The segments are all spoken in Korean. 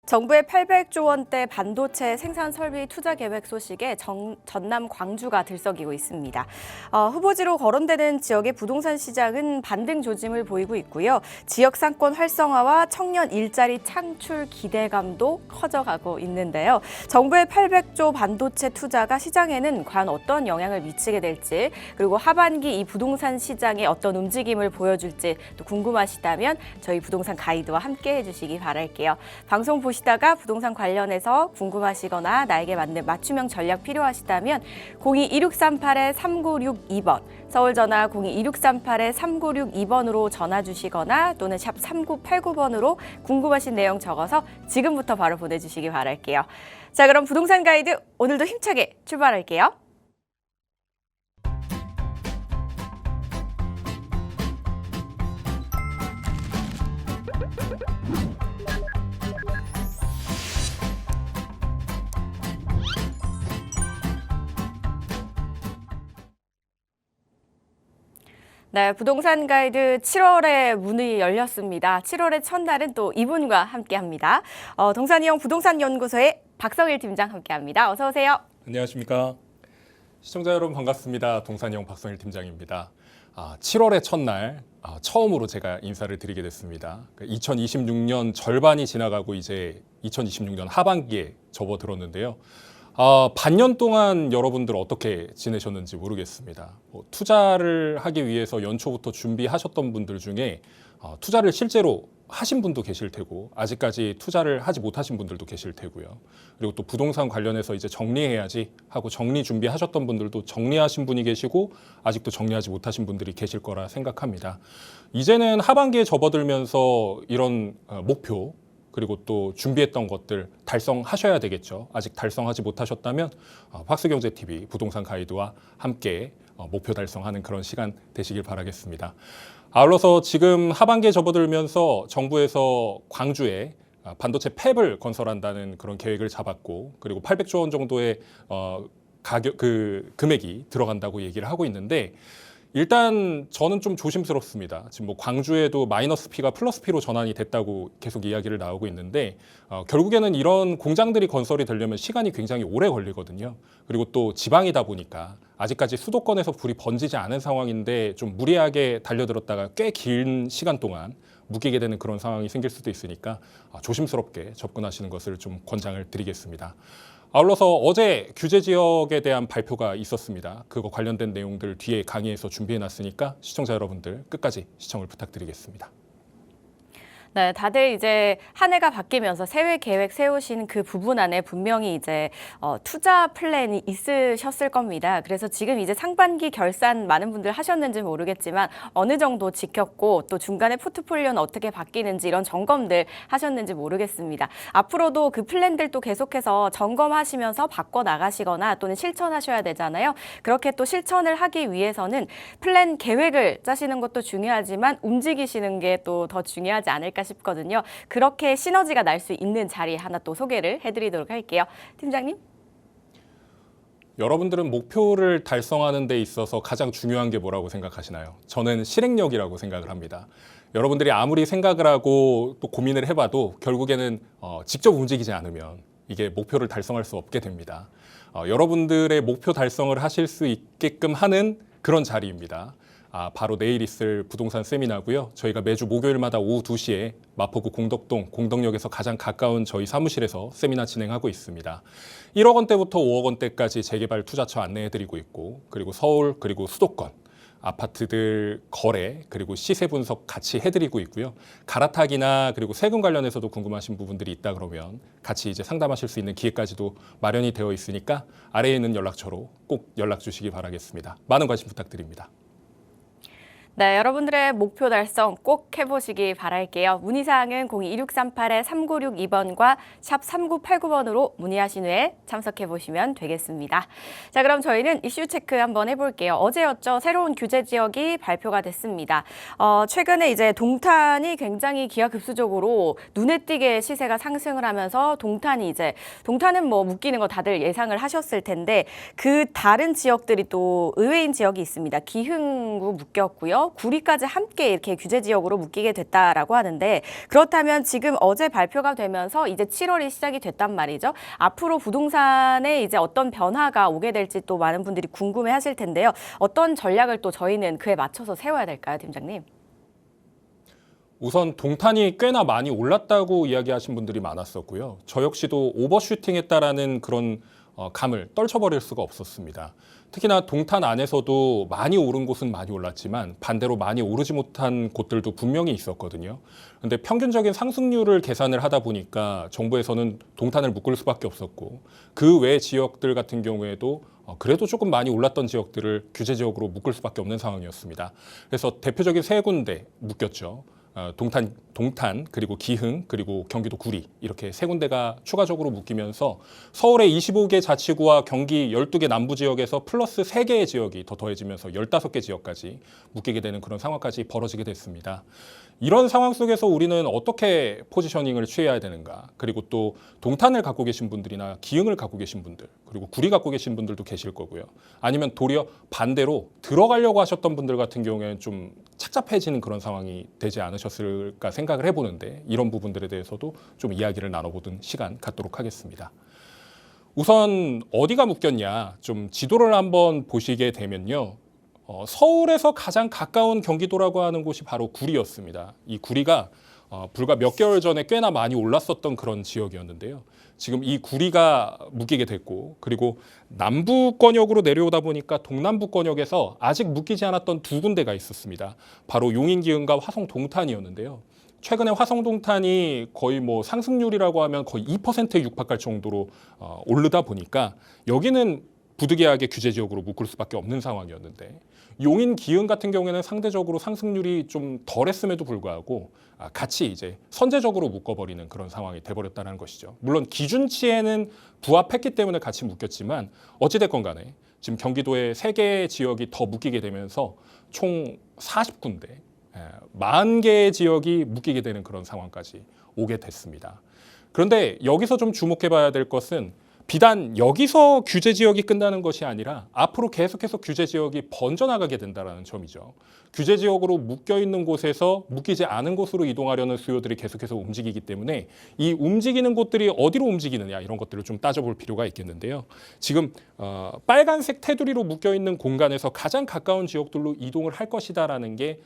정부의 800조 원대 반도체 생산 설비 투자 계획 소식에 전남 광주가 들썩이고 있습니다. 후보지로 거론되는 지역의 부동산 시장은 반등 조짐을 보이고 있고요. 지역 상권 활성화와 청년 일자리 창출 기대감도 커져가고 있는데요. 정부의 800조 반도체 투자가 시장에는 과연 어떤 영향을 미치게 될지, 그리고 하반기 이 부동산 시장에 어떤 움직임을 보여줄지 또 궁금하시다면 저희 부동산 가이드와 함께 해주시기 바랄게요. 방송 보시다가 부동산 관련해서 궁금하시거나 나에게 맞는 맞춤형 전략 필요하시다면 02-2638-3962번, 서울 전화 02-2638-3962번으로 전화 주시거나 또는 샵 3989번으로 궁금하신 내용 적어서 지금부터 바로 보내주시기 바랄게요. 자, 그럼 부동산 가이드 오늘도 힘차게 출발할게요. 네, 부동산 가이드 7월에 문이 열렸습니다. 7월의 첫날은 또 이분과 함께합니다. 동산이용 부동산연구소의 박성일 팀장 함께합니다. 어서 오세요. 안녕하십니까. 시청자 여러분 반갑습니다. 동산이용 박성일 팀장입니다. 7월의 첫날 처음으로 제가 인사를 드리게 됐습니다. 2026년 절반이 지나가고 이제 2026년 하반기에 접어들었는데요. 반년 동안 여러분들 어떻게 지내셨는지 모르겠습니다. 투자를 하기 위해서 연초부터 준비하셨던 분들 중에 투자를 실제로 하신 분도 계실 테고, 아직까지 투자를 하지 못하신 분들도 계실 테고요. 그리고 또 부동산 관련해서 이제 정리해야지 하고 정리 준비하셨던 분들도 정리하신 분이 계시고, 아직도 정리하지 못하신 분들이 계실 거라 생각합니다. 이제는 하반기에 접어들면서 이런 목표, 그리고 또 준비했던 것들 달성하셔야 되겠죠. 아직 달성하지 못하셨다면 확스경제TV 부동산 가이드와 함께 목표 달성하는 그런 시간 되시길 바라겠습니다. 아울러서 지금 하반기에 접어들면서 정부에서 광주에 반도체 팹을 건설한다는 그런 계획을 잡았고, 그리고 800조 원 정도의 금액이 들어간다고 얘기를 하고 있는데, 일단 저는 좀 조심스럽습니다. 지금 뭐 광주에도 마이너스 P가 플러스 P로 전환이 됐다고 계속 이야기를 나오고 있는데, 결국에는 이런 공장들이 건설이 되려면 시간이 굉장히 오래 걸리거든요. 그리고 또 지방이다 보니까 아직까지 수도권에서 불이 번지지 않은 상황인데 좀 무리하게 달려들었다가 꽤 긴 시간 동안 묶이게 되는 그런 상황이 생길 수도 있으니까 조심스럽게 접근하시는 것을 좀 권장을 드리겠습니다. 아울러서 어제 규제 지역에 대한 발표가 있었습니다. 그거 관련된 내용들 뒤에 강의에서 준비해놨으니까 시청자 여러분들 끝까지 시청을 부탁드리겠습니다. 네, 다들 이제 한 해가 바뀌면서 새해 계획 세우신 그 부분 안에 분명히 이제 투자 플랜이 있으셨을 겁니다. 그래서 지금 이제 상반기 결산 많은 분들 하셨는지 모르겠지만 어느 정도 지켰고, 또 중간에 포트폴리오는 어떻게 바뀌는지 이런 점검들 하셨는지 모르겠습니다. 앞으로도 그 플랜들도 계속해서 점검하시면서 바꿔 나가시거나 또는 실천하셔야 되잖아요. 그렇게 또 실천을 하기 위해서는 플랜 계획을 짜시는 것도 중요하지만 움직이시는 게 또 더 중요하지 않을까 싶거든요. 그렇게 시너지가 날 수 있는 자리 하나 또 소개를 해드리도록 할게요. 팀장님. 여러분들은 목표를 달성하는 데 있어서 가장 중요한 게 뭐라고 생각하시나요? 저는 실행력이라고 생각을 합니다. 여러분들이 아무리 생각을 하고 또 고민을 해봐도 결국에는 직접 움직이지 않으면 이게 목표를 달성할 수 없게 됩니다. 여러분들의 목표 달성을 하실 수 있게끔 하는 그런 자리입니다. 바로 내일 있을 부동산 세미나고요. 저희가 매주 목요일마다 오후 2시에 마포구 공덕동 공덕역에서 가장 가까운 저희 사무실에서 세미나 진행하고 있습니다. 1억 원대부터 5억 원대까지 재개발 투자처 안내해드리고 있고, 그리고 서울 그리고 수도권 아파트들 거래 그리고 시세 분석 같이 해드리고 있고요. 갈아타기나 그리고 세금 관련해서도 궁금하신 부분들이 있다 그러면 같이 이제 상담하실 수 있는 기회까지도 마련이 되어 있으니까 아래에 있는 연락처로 꼭 연락 주시기 바라겠습니다. 많은 관심 부탁드립니다. 네, 여러분들의 목표 달성 꼭 해보시기 바랄게요. 문의사항은 02-2638-3962번과 샵 3989번으로 문의하신 후에 참석해보시면 되겠습니다. 자, 그럼 저희는 이슈 체크 한번 해볼게요. 어제였죠. 새로운 규제 지역이 발표가 됐습니다. 최근에 이제 동탄이 굉장히 기하급수적으로 눈에 띄게 시세가 상승을 하면서 동탄은 뭐 묶이는 거 다들 예상을 하셨을 텐데, 그 다른 지역들이 또 의외인 지역이 있습니다. 기흥구 묶였고요. 바뀌면서 구리까지 함께 이렇게 규제 지역으로 묶이게 됐다라고 하는데 그렇다면 지금 어제 발표가 되면서 이제 7월이 시작이 됐단 말이죠. 앞으로 부동산에 이제 어떤 변화가 오게 될지 또 많은 분들이 궁금해하실 텐데요. 어떤 전략을 또 저희는 그에 맞춰서 세워야 될까요, 팀장님? 우선 동탄이 꽤나 많이 올랐다고 이야기하신 분들이 많았었고요. 저 역시도 오버슈팅했다라는 그런 감을 떨쳐버릴 수가 없었습니다. 특히나 동탄 안에서도 많이 오른 곳은 많이 올랐지만 반대로 많이 오르지 못한 곳들도 분명히 있었거든요. 그런데 평균적인 상승률을 계산을 하다 보니까 정부에서는 동탄을 묶을 수밖에 없었고 그 외 지역들 같은 경우에도 그래도 조금 많이 올랐던 지역들을 규제 지역으로 묶을 수밖에 없는 상황이었습니다. 그래서 대표적인 세 군데 묶였죠. 동탄 그리고 기흥 그리고 경기도 구리 이렇게 세 군데가 추가적으로 묶이면서 서울의 25개 자치구와 경기 12개 남부 지역에서 플러스 3개의 지역이 더 더해지면서 15개 지역까지 묶이게 되는 그런 상황까지 벌어지게 됐습니다. 이런 상황 속에서 우리는 어떻게 포지셔닝을 취해야 되는가, 그리고 또 동탄을 갖고 계신 분들이나 기흥을 갖고 계신 분들, 그리고 구리 갖고 계신 분들도 계실 거고요. 아니면 도리어 반대로 들어가려고 하셨던 분들 같은 경우에는 좀 착잡해지는 그런 상황이 되지 않으셨을까 생각을 해보는데 이런 부분들에 대해서도 좀 이야기를 나눠보는 시간 갖도록 하겠습니다. 우선 어디가 묶였냐, 좀 지도를 한번 보시게 되면요. 서울에서 가장 가까운 경기도라고 하는 곳이 바로 구리였습니다. 이 구리가 불과 몇 개월 전에 꽤나 많이 올랐었던 그런 지역이었는데요. 지금 이 구리가 묶이게 됐고, 그리고 남부권역으로 내려오다 보니까 동남부권역에서 아직 묶이지 않았던 두 군데가 있었습니다. 바로 용인기흥과 화성동탄이었는데요. 최근에 화성동탄이 거의 뭐 상승률이라고 하면 거의 2%에 육박할 정도로 오르다 보니까 여기는 부득이하게 규제 지역으로 묶을 수밖에 없는 상황이었는데, 용인 기흥 같은 경우에는 상대적으로 상승률이 좀 덜했음에도 불구하고 같이 이제 선제적으로 묶어버리는 그런 상황이 돼버렸다는 것이죠. 물론 기준치에는 부합했기 때문에 같이 묶였지만 어찌됐건 간에 지금 경기도의 3개의 지역이 더 묶이게 되면서 총 40군데 40개의 지역이 묶이게 되는 그런 상황까지 오게 됐습니다. 그런데 여기서 좀 주목해 봐야 될 것은 비단 여기서 규제 지역이 끝나는 것이 아니라 앞으로 계속해서 규제 지역이 번져나가게 된다는 점이죠. 규제 지역으로 묶여 있는 곳에서 묶이지 않은 곳으로 이동하려는 수요들이 계속해서 움직이기 때문에 이 움직이는 곳들이 어디로 움직이느냐, 이런 것들을 좀 따져볼 필요가 있겠는데요. 지금 빨간색 테두리로 묶여 있는 공간에서 가장 가까운 지역들로 이동을 할 것이다라는 게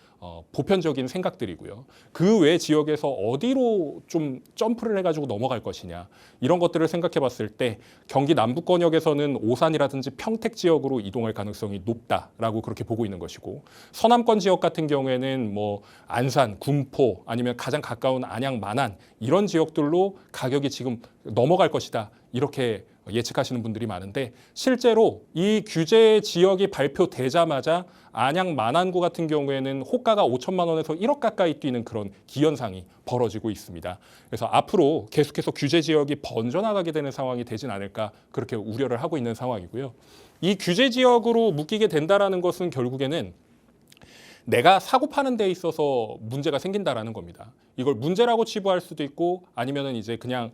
보편적인 생각들이고요. 그 외 지역에서 어디로 좀 점프를 해가지고 넘어갈 것이냐, 이런 것들을 생각해 봤을 때 경기 남부권역에서는 오산이라든지 평택 지역으로 이동할 가능성이 높다라고 그렇게 보고 있는 것이고, 서남권 지역 같은 경우에는 뭐 안산, 군포 아니면 가장 가까운 안양, 만안 이런 지역들로 가격이 지금 넘어갈 것이다, 이렇게 예측하시는 분들이 많은데, 실제로 이 규제 지역이 발표되자마자 안양 만안구 같은 경우에는 호가가 5천만 원에서 1억 가까이 뛰는 그런 기현상이 벌어지고 있습니다. 그래서 앞으로 계속해서 규제 지역이 번져나가게 되는 상황이 되진 않을까, 그렇게 우려를 하고 있는 상황이고요. 이 규제 지역으로 묶이게 된다라는 것은 결국에는 내가 사고 파는 데 있어서 문제가 생긴다라는 겁니다. 이걸 문제라고 치부할 수도 있고, 아니면은 이제 그냥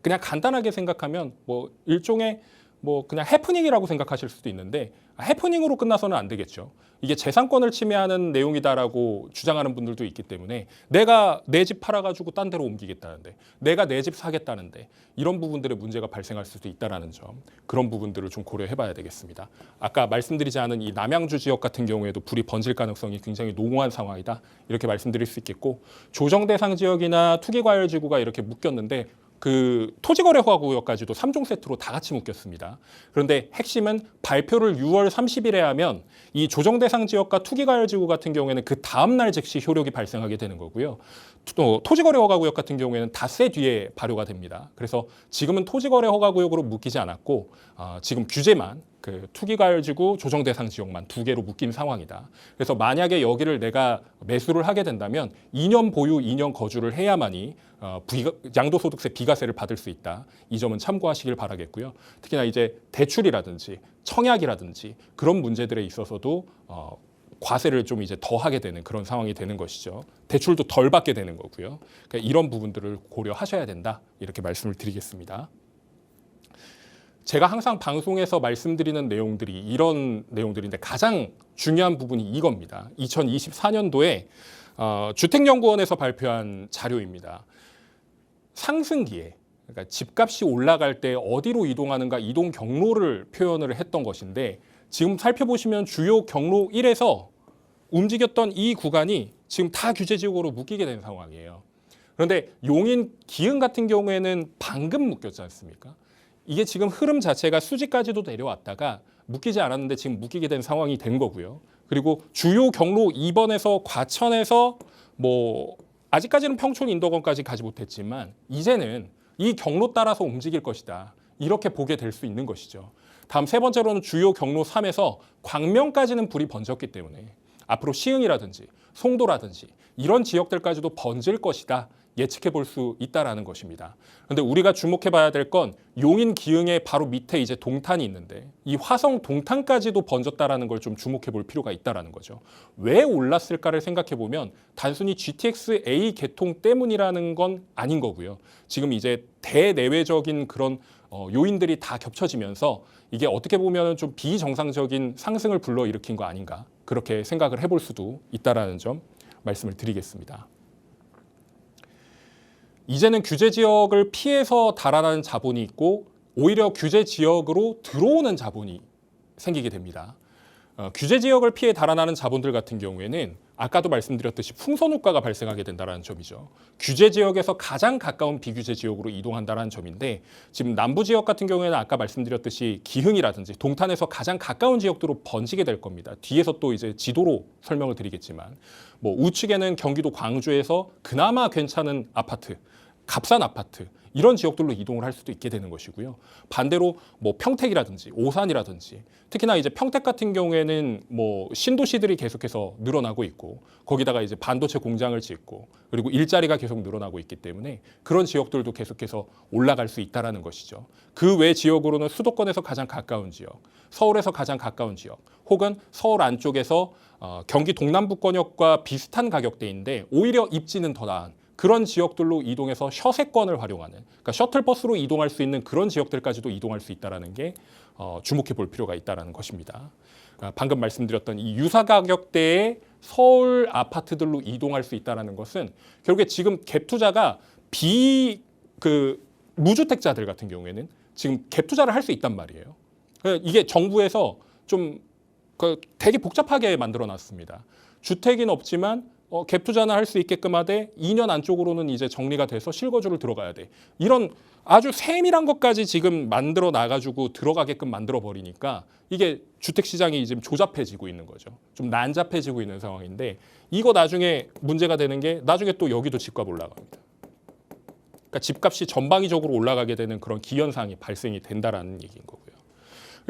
그냥 간단하게 생각하면 뭐 일종의 뭐 그냥 해프닝이라고 생각하실 수도 있는데, 해프닝으로 끝나서는 안 되겠죠. 이게 재산권을 침해하는 내용이다라고 주장하는 분들도 있기 때문에 내가 내 집 팔아가지고 딴 데로 옮기겠다는데, 내가 내 집 사겠다는데, 이런 부분들의 문제가 발생할 수도 있다라는 점, 그런 부분들을 좀 고려해봐야 되겠습니다. 아까 말씀드리지 않은 이 남양주 지역 같은 경우에도 불이 번질 가능성이 굉장히 농후한 상황이다, 이렇게 말씀드릴 수 있겠고, 조정 대상 지역이나 투기과열지구가 이렇게 묶였는데 그 토지거래허가구역까지도 3종 세트로 다 같이 묶였습니다. 그런데 핵심은 발표를 6월 30일에 하면 이 조정 대상 지역과 투기과열지구 같은 경우에는 그 다음 날 즉시 효력이 발생하게 되는 거고요. 또 토지거래허가구역 같은 경우에는 닷새 뒤에 발효가 됩니다. 그래서 지금은 토지거래허가구역으로 묶이지 않았고 지금 규제만 그 투기과열지구 조정 대상 지역만 2개로 묶인 상황이다. 그래서 만약에 여기를 내가 매수를 하게 된다면 2년 보유, 2년 거주를 해야만이 양도소득세 비과세를 받을 수 있다. 이 점은 참고하시길 바라겠고요. 특히나 이제 대출이라든지 청약이라든지 그런 문제들에 있어서도 과세를 좀 이제 더 하게 되는 그런 상황이 되는 것이죠. 대출도 덜 받게 되는 거고요. 그러니까 이런 부분들을 고려하셔야 된다, 이렇게 말씀을 드리겠습니다. 제가 항상 방송에서 말씀드리는 내용들이 이런 내용들인데 가장 중요한 부분이 이겁니다. 2024년도에 주택연구원에서 발표한 자료입니다. 상승기에 그러니까 집값이 올라갈 때 어디로 이동하는가 이동 경로를 표현을 했던 것인데 지금 살펴보시면 주요 경로 1에서 움직였던 이 구간이 지금 다 규제 지역으로 묶이게 된 상황이에요. 그런데 용인, 기흥 같은 경우에는 방금 묶였지 않습니까? 이게 지금 흐름 자체가 수지까지도 내려왔다가 묶이지 않았는데 지금 묶이게 된 상황이 된 거고요. 그리고 주요 경로 2번에서 과천에서 뭐 아직까지는 평촌 인덕원까지 가지 못했지만 이제는 이 경로 따라서 움직일 것이다. 이렇게 보게 될 수 있는 것이죠. 다음 세 번째로는 주요 경로 3에서 광명까지는 불이 번졌기 때문에 앞으로 시흥이라든지 송도라든지 이런 지역들까지도 번질 것이다. 예측해 볼 수 있다라는 것입니다. 그런데 우리가 주목해 봐야 될 건 용인 기흥의 바로 밑에 이제 동탄이 있는데 이 화성 동탄까지도 번졌다라는 걸 좀 주목해 볼 필요가 있다라는 거죠. 왜 올랐을까를 생각해 보면 단순히 GTX A 개통 때문이라는 건 아닌 거고요. 지금 이제 대내외적인 그런 요인들이 다 겹쳐지면서 이게 어떻게 보면 좀 비정상적인 상승을 불러일으킨 거 아닌가 그렇게 생각을 해볼 수도 있다라는 점 말씀을 드리겠습니다. 이제는 규제 지역을 피해서 달아나는 자본이 있고 오히려 규제 지역으로 들어오는 자본이 생기게 됩니다. 규제 지역을 피해 달아나는 자본들 같은 경우에는 아까도 말씀드렸듯이 풍선 효과가 발생하게 된다는 점이죠. 규제 지역에서 가장 가까운 비규제 지역으로 이동한다는 점인데 지금 남부 지역 같은 경우에는 아까 말씀드렸듯이 기흥이라든지 동탄에서 가장 가까운 지역도로 번지게 될 겁니다. 뒤에서 또 이제 지도로 설명을 드리겠지만 뭐 우측에는 경기도 광주에서 그나마 괜찮은 아파트, 값싼 아파트 이런 지역들로 이동을 할 수도 있게 되는 것이고요. 반대로 뭐 평택이라든지 오산이라든지 특히나 이제 평택 같은 경우에는 뭐 신도시들이 계속해서 늘어나고 있고 거기다가 이제 반도체 공장을 짓고 그리고 일자리가 계속 늘어나고 있기 때문에 그런 지역들도 계속해서 올라갈 수 있다라는 것이죠. 그 외 지역으로는 수도권에서 가장 가까운 지역, 서울에서 가장 가까운 지역, 혹은 서울 안쪽에서 경기 동남부권역과 비슷한 가격대인데 오히려 입지는 더 나은 그런 지역들로 이동해서 셔세권을 활용하는 그러니까 셔틀버스로 이동할 수 있는 그런 지역들까지도 이동할 수 있다는 게 주목해 볼 필요가 있다는 것입니다. 방금 말씀드렸던 이 유사 가격대의 서울 아파트들로 이동할 수 있다는 것은 결국에 지금 갭 투자가 무주택자들 같은 경우에는 지금 갭 투자를 할 수 있단 말이에요. 이게 정부에서 좀 되게 복잡하게 만들어 놨습니다. 주택은 없지만 갭 투자는 할 수 있게끔 하되 2년 안쪽으로는 이제 정리가 돼서 실거주를 들어가야 돼. 이런 아주 세밀한 것까지 지금 만들어 놔가지고 들어가게끔 만들어 버리니까 이게 주택 시장이 지금 조잡해지고 있는 거죠. 좀 난잡해지고 있는 상황인데 이거 나중에 문제가 되는 게 나중에 또 여기도 집값 올라갑니다. 그러니까 집값이 전방위적으로 올라가게 되는 그런 기현상이 발생이 된다라는 얘기인 거고요.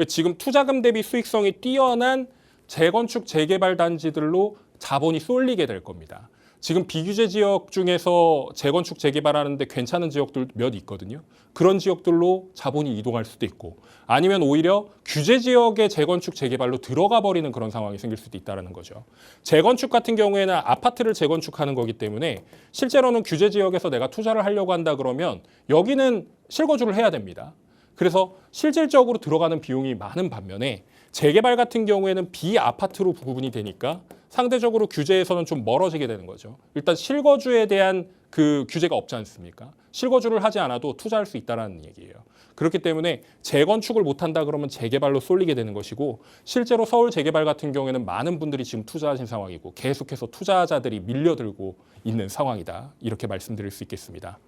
지금 투자금 대비 수익성이 뛰어난 재건축 재개발 단지들로 자본이 쏠리게 될 겁니다. 지금 비규제 지역 중에서 재건축 재개발하는데 괜찮은 지역들 몇 있거든요. 그런 지역들로 자본이 이동할 수도 있고 아니면 오히려 규제 지역의 재건축 재개발로 들어가 버리는 그런 상황이 생길 수도 있다는 거죠. 재건축 같은 경우에는 아파트를 재건축하는 거기 때문에 실제로는 규제 지역에서 내가 투자를 하려고 한다 그러면 여기는 실거주를 해야 됩니다. 그래서 실질적으로 들어가는 비용이 많은 반면에 재개발 같은 경우에는 비아파트로 구분이 되니까 상대적으로 규제에서는 좀 멀어지게 되는 거죠. 일단 실거주에 대한 그 규제가 없지 않습니까? 실거주를 하지 않아도 투자할 수 있다는 얘기예요. 그렇기 때문에 재건축을 못한다 그러면 재개발로 쏠리게 되는 것이고 실제로 서울 재개발 같은 경우에는 많은 분들이 지금 투자하신 상황이고 계속해서 투자자들이 밀려들고 있는 상황이다. 이렇게 말씀드릴 수 있겠습니다.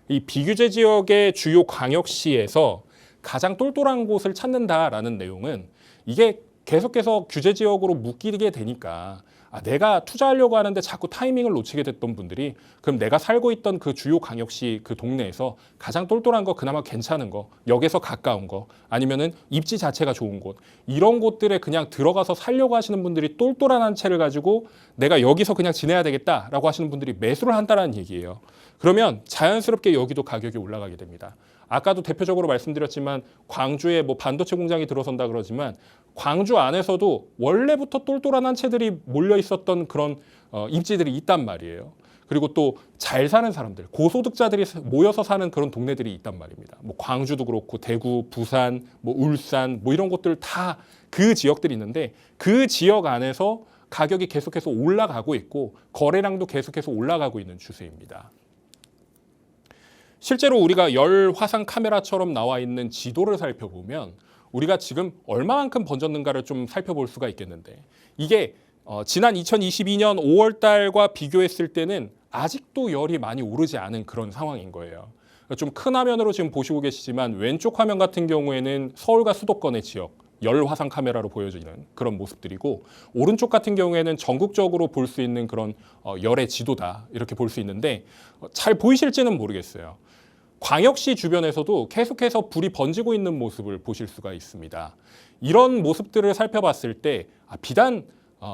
이 비규제 지역의 주요 광역시에서 가장 똘똘한 곳을 찾는다라는 내용은 이게 계속해서 규제 지역으로 묶이게 되니까 내가 투자하려고 하는데 자꾸 타이밍을 놓치게 됐던 분들이 그럼 내가 살고 있던 그 주요 광역시 그 동네에서 가장 똘똘한 거 그나마 괜찮은 거 역에서 가까운 거 아니면은 입지 자체가 좋은 곳 이런 곳들에 그냥 들어가서 살려고 하시는 분들이 똘똘한 한 채를 가지고 내가 여기서 그냥 지내야 되겠다라고 하시는 분들이 매수를 한다는 얘기예요. 그러면 자연스럽게 여기도 가격이 올라가게 됩니다. 아까도 대표적으로 말씀드렸지만 광주에 뭐 반도체 공장이 들어선다 그러지만 광주 안에서도 원래부터 똘똘한 한 채들이 몰려 있었던 그런 입지들이 있단 말이에요. 그리고 또 잘 사는 사람들, 고소득자들이 모여서 사는 그런 동네들이 있단 말입니다. 뭐 광주도 그렇고 대구, 부산, 뭐 울산 뭐 이런 곳들 다 그 지역들이 있는데 그 지역 안에서 가격이 계속해서 올라가고 있고 거래량도 계속해서 올라가고 있는 추세입니다. 실제로 우리가 열 화상 카메라처럼 나와 있는 지도를 살펴보면 우리가 지금 얼마만큼 번졌는가를 좀 살펴볼 수가 있겠는데 이게 지난 2022년 5월 달과 비교했을 때는 아직도 열이 많이 오르지 않은 그런 상황인 거예요. 좀 큰 화면으로 지금 보시고 계시지만 왼쪽 화면 같은 경우에는 서울과 수도권의 지역 열 화상 카메라로 보여지는 그런 모습들이고 오른쪽 같은 경우에는 전국적으로 볼 수 있는 그런 열의 지도다 이렇게 볼 수 있는데 잘 보이실지는 모르겠어요. 광역시 주변에서도 계속해서 불이 번지고 있는 모습을 보실 수가 있습니다. 이런 모습들을 살펴봤을 때 비단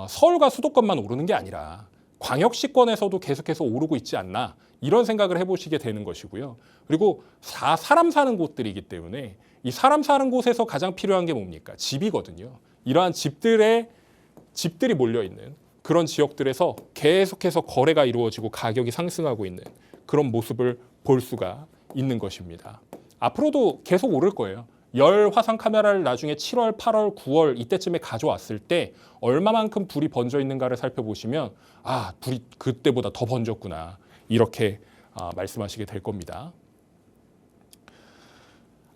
서울과 수도권만 오르는 게 아니라 광역시권에서도 계속해서 오르고 있지 않나 이런 생각을 해보시게 되는 것이고요. 그리고 사람 사는 곳들이기 때문에 이 사람 사는 곳에서 가장 필요한 게 뭡니까? 집이거든요. 이러한 집들이 몰려있는 그런 지역들에서 계속해서 거래가 이루어지고 가격이 상승하고 있는 그런 모습을 볼 수가 있는 것입니다. 앞으로도 계속 오를 거예요. 열 화상 카메라를 나중에 7월, 8월, 9월 이때쯤에 가져왔을 때 얼마만큼 불이 번져 있는가를 살펴보시면 불이 그때보다 더 번졌구나 이렇게 말씀하시게 될 겁니다.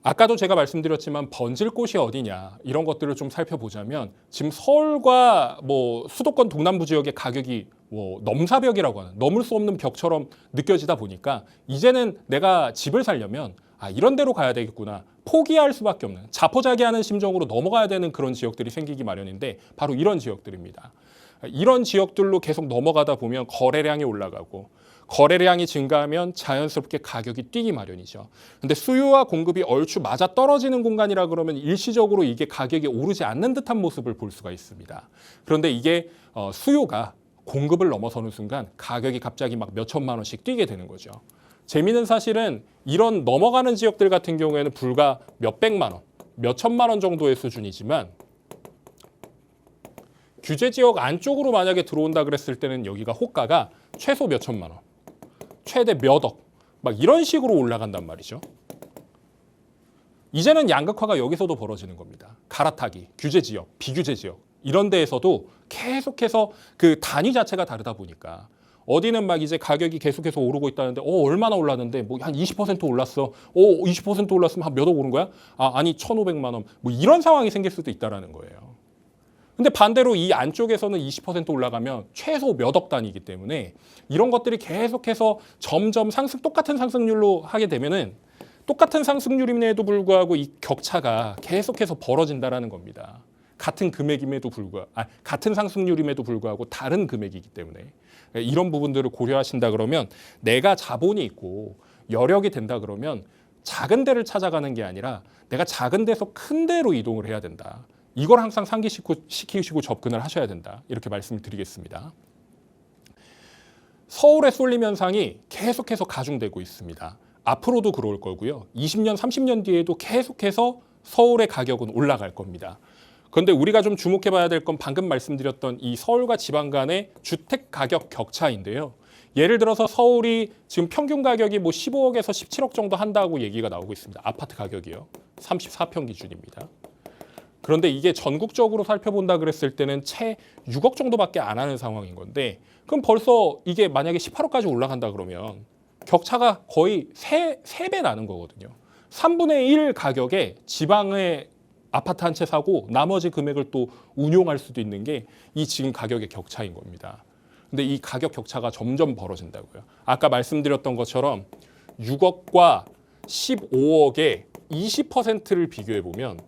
아까도 제가 말씀드렸지만 번질 곳이 어디냐 이런 것들을 좀 살펴보자면 지금 서울과 뭐 수도권 동남부 지역의 가격이 뭐 넘사벽이라고 하는 넘을 수 없는 벽처럼 느껴지다 보니까 이제는 내가 집을 살려면 이런 데로 가야 되겠구나 포기할 수밖에 없는 자포자기하는 심정으로 넘어가야 되는 그런 지역들이 생기기 마련인데 바로 이런 지역들입니다. 이런 지역들로 계속 넘어가다 보면 거래량이 올라가고 거래량이 증가하면 자연스럽게 가격이 뛰기 마련이죠. 근데 수요와 공급이 얼추 맞아 떨어지는 공간이라 그러면 일시적으로 이게 가격이 오르지 않는 듯한 모습을 볼 수가 있습니다. 그런데 이게 수요가 공급을 넘어서는 순간 가격이 갑자기 막 몇 천만 원씩 뛰게 되는 거죠. 재미있는 사실은 이런 넘어가는 지역들 같은 경우에는 불과 몇 백만 원, 몇 천만 원 정도의 수준이지만 규제 지역 안쪽으로 만약에 들어온다 그랬을 때는 여기가 호가가 최소 몇 천만 원, 최대 몇 억, 막 이런 식으로 올라간단 말이죠. 이제는 양극화가 여기서도 벌어지는 겁니다. 갈아타기, 규제 지역, 비규제 지역 이런 데에서도 계속해서 그 단위 자체가 다르다 보니까 어디는 막 이제 가격이 계속해서 오르고 있다는데 얼마나 올랐는데 뭐 한 20% 올랐어. 20% 올랐으면 한 몇 억 오른 거야? 아니 1,500만 원. 뭐 이런 상황이 생길 수도 있다라는 거예요. 근데 반대로 이 안쪽에서는 20% 올라가면 최소 몇 억 단위이기 때문에 이런 것들이 계속해서 점점 똑같은 상승률로 하게 되면은 똑같은 상승률임에도 불구하고 이 격차가 계속해서 벌어진다라는 겁니다. 같은 금액임에도 불구하고 같은 상승률임에도 불구하고 다른 금액이기 때문에 이런 부분들을 고려하신다 그러면 내가 자본이 있고 여력이 된다 그러면 작은 데를 찾아가는 게 아니라 내가 작은 데서 큰 데로 이동을 해야 된다. 이걸 항상 상기시키시고 접근을 하셔야 된다. 이렇게 말씀을 드리겠습니다. 서울의 쏠림 현상이 계속해서 가중되고 있습니다. 앞으로도 그럴 거고요. 20년, 30년 뒤에도 계속해서 서울의 가격은 올라갈 겁니다. 그런데 우리가 좀 주목해 봐야 될 건 방금 말씀드렸던 이 서울과 지방 간의 주택 가격 격차인데요. 예를 들어서 서울이 지금 평균 가격이 뭐 15억에서 17억 정도 한다고 얘기가 나오고 있습니다. 아파트 가격이요. 34평 기준입니다. 그런데 이게 전국적으로 살펴본다 그랬을 때는 채 6억 정도밖에 안 하는 상황인 건데 그럼 벌써 이게 만약에 18억까지 올라간다 그러면 격차가 거의 3배 나는 거거든요. 3분의 1 가격에 지방의 아파트 한 채 사고 나머지 금액을 또 운용할 수도 있는 게 이 지금 가격의 격차인 겁니다. 근데 이 가격 격차가 점점 벌어진다고요. 아까 말씀드렸던 것처럼 6억과 15억의 20%를 비교해 보면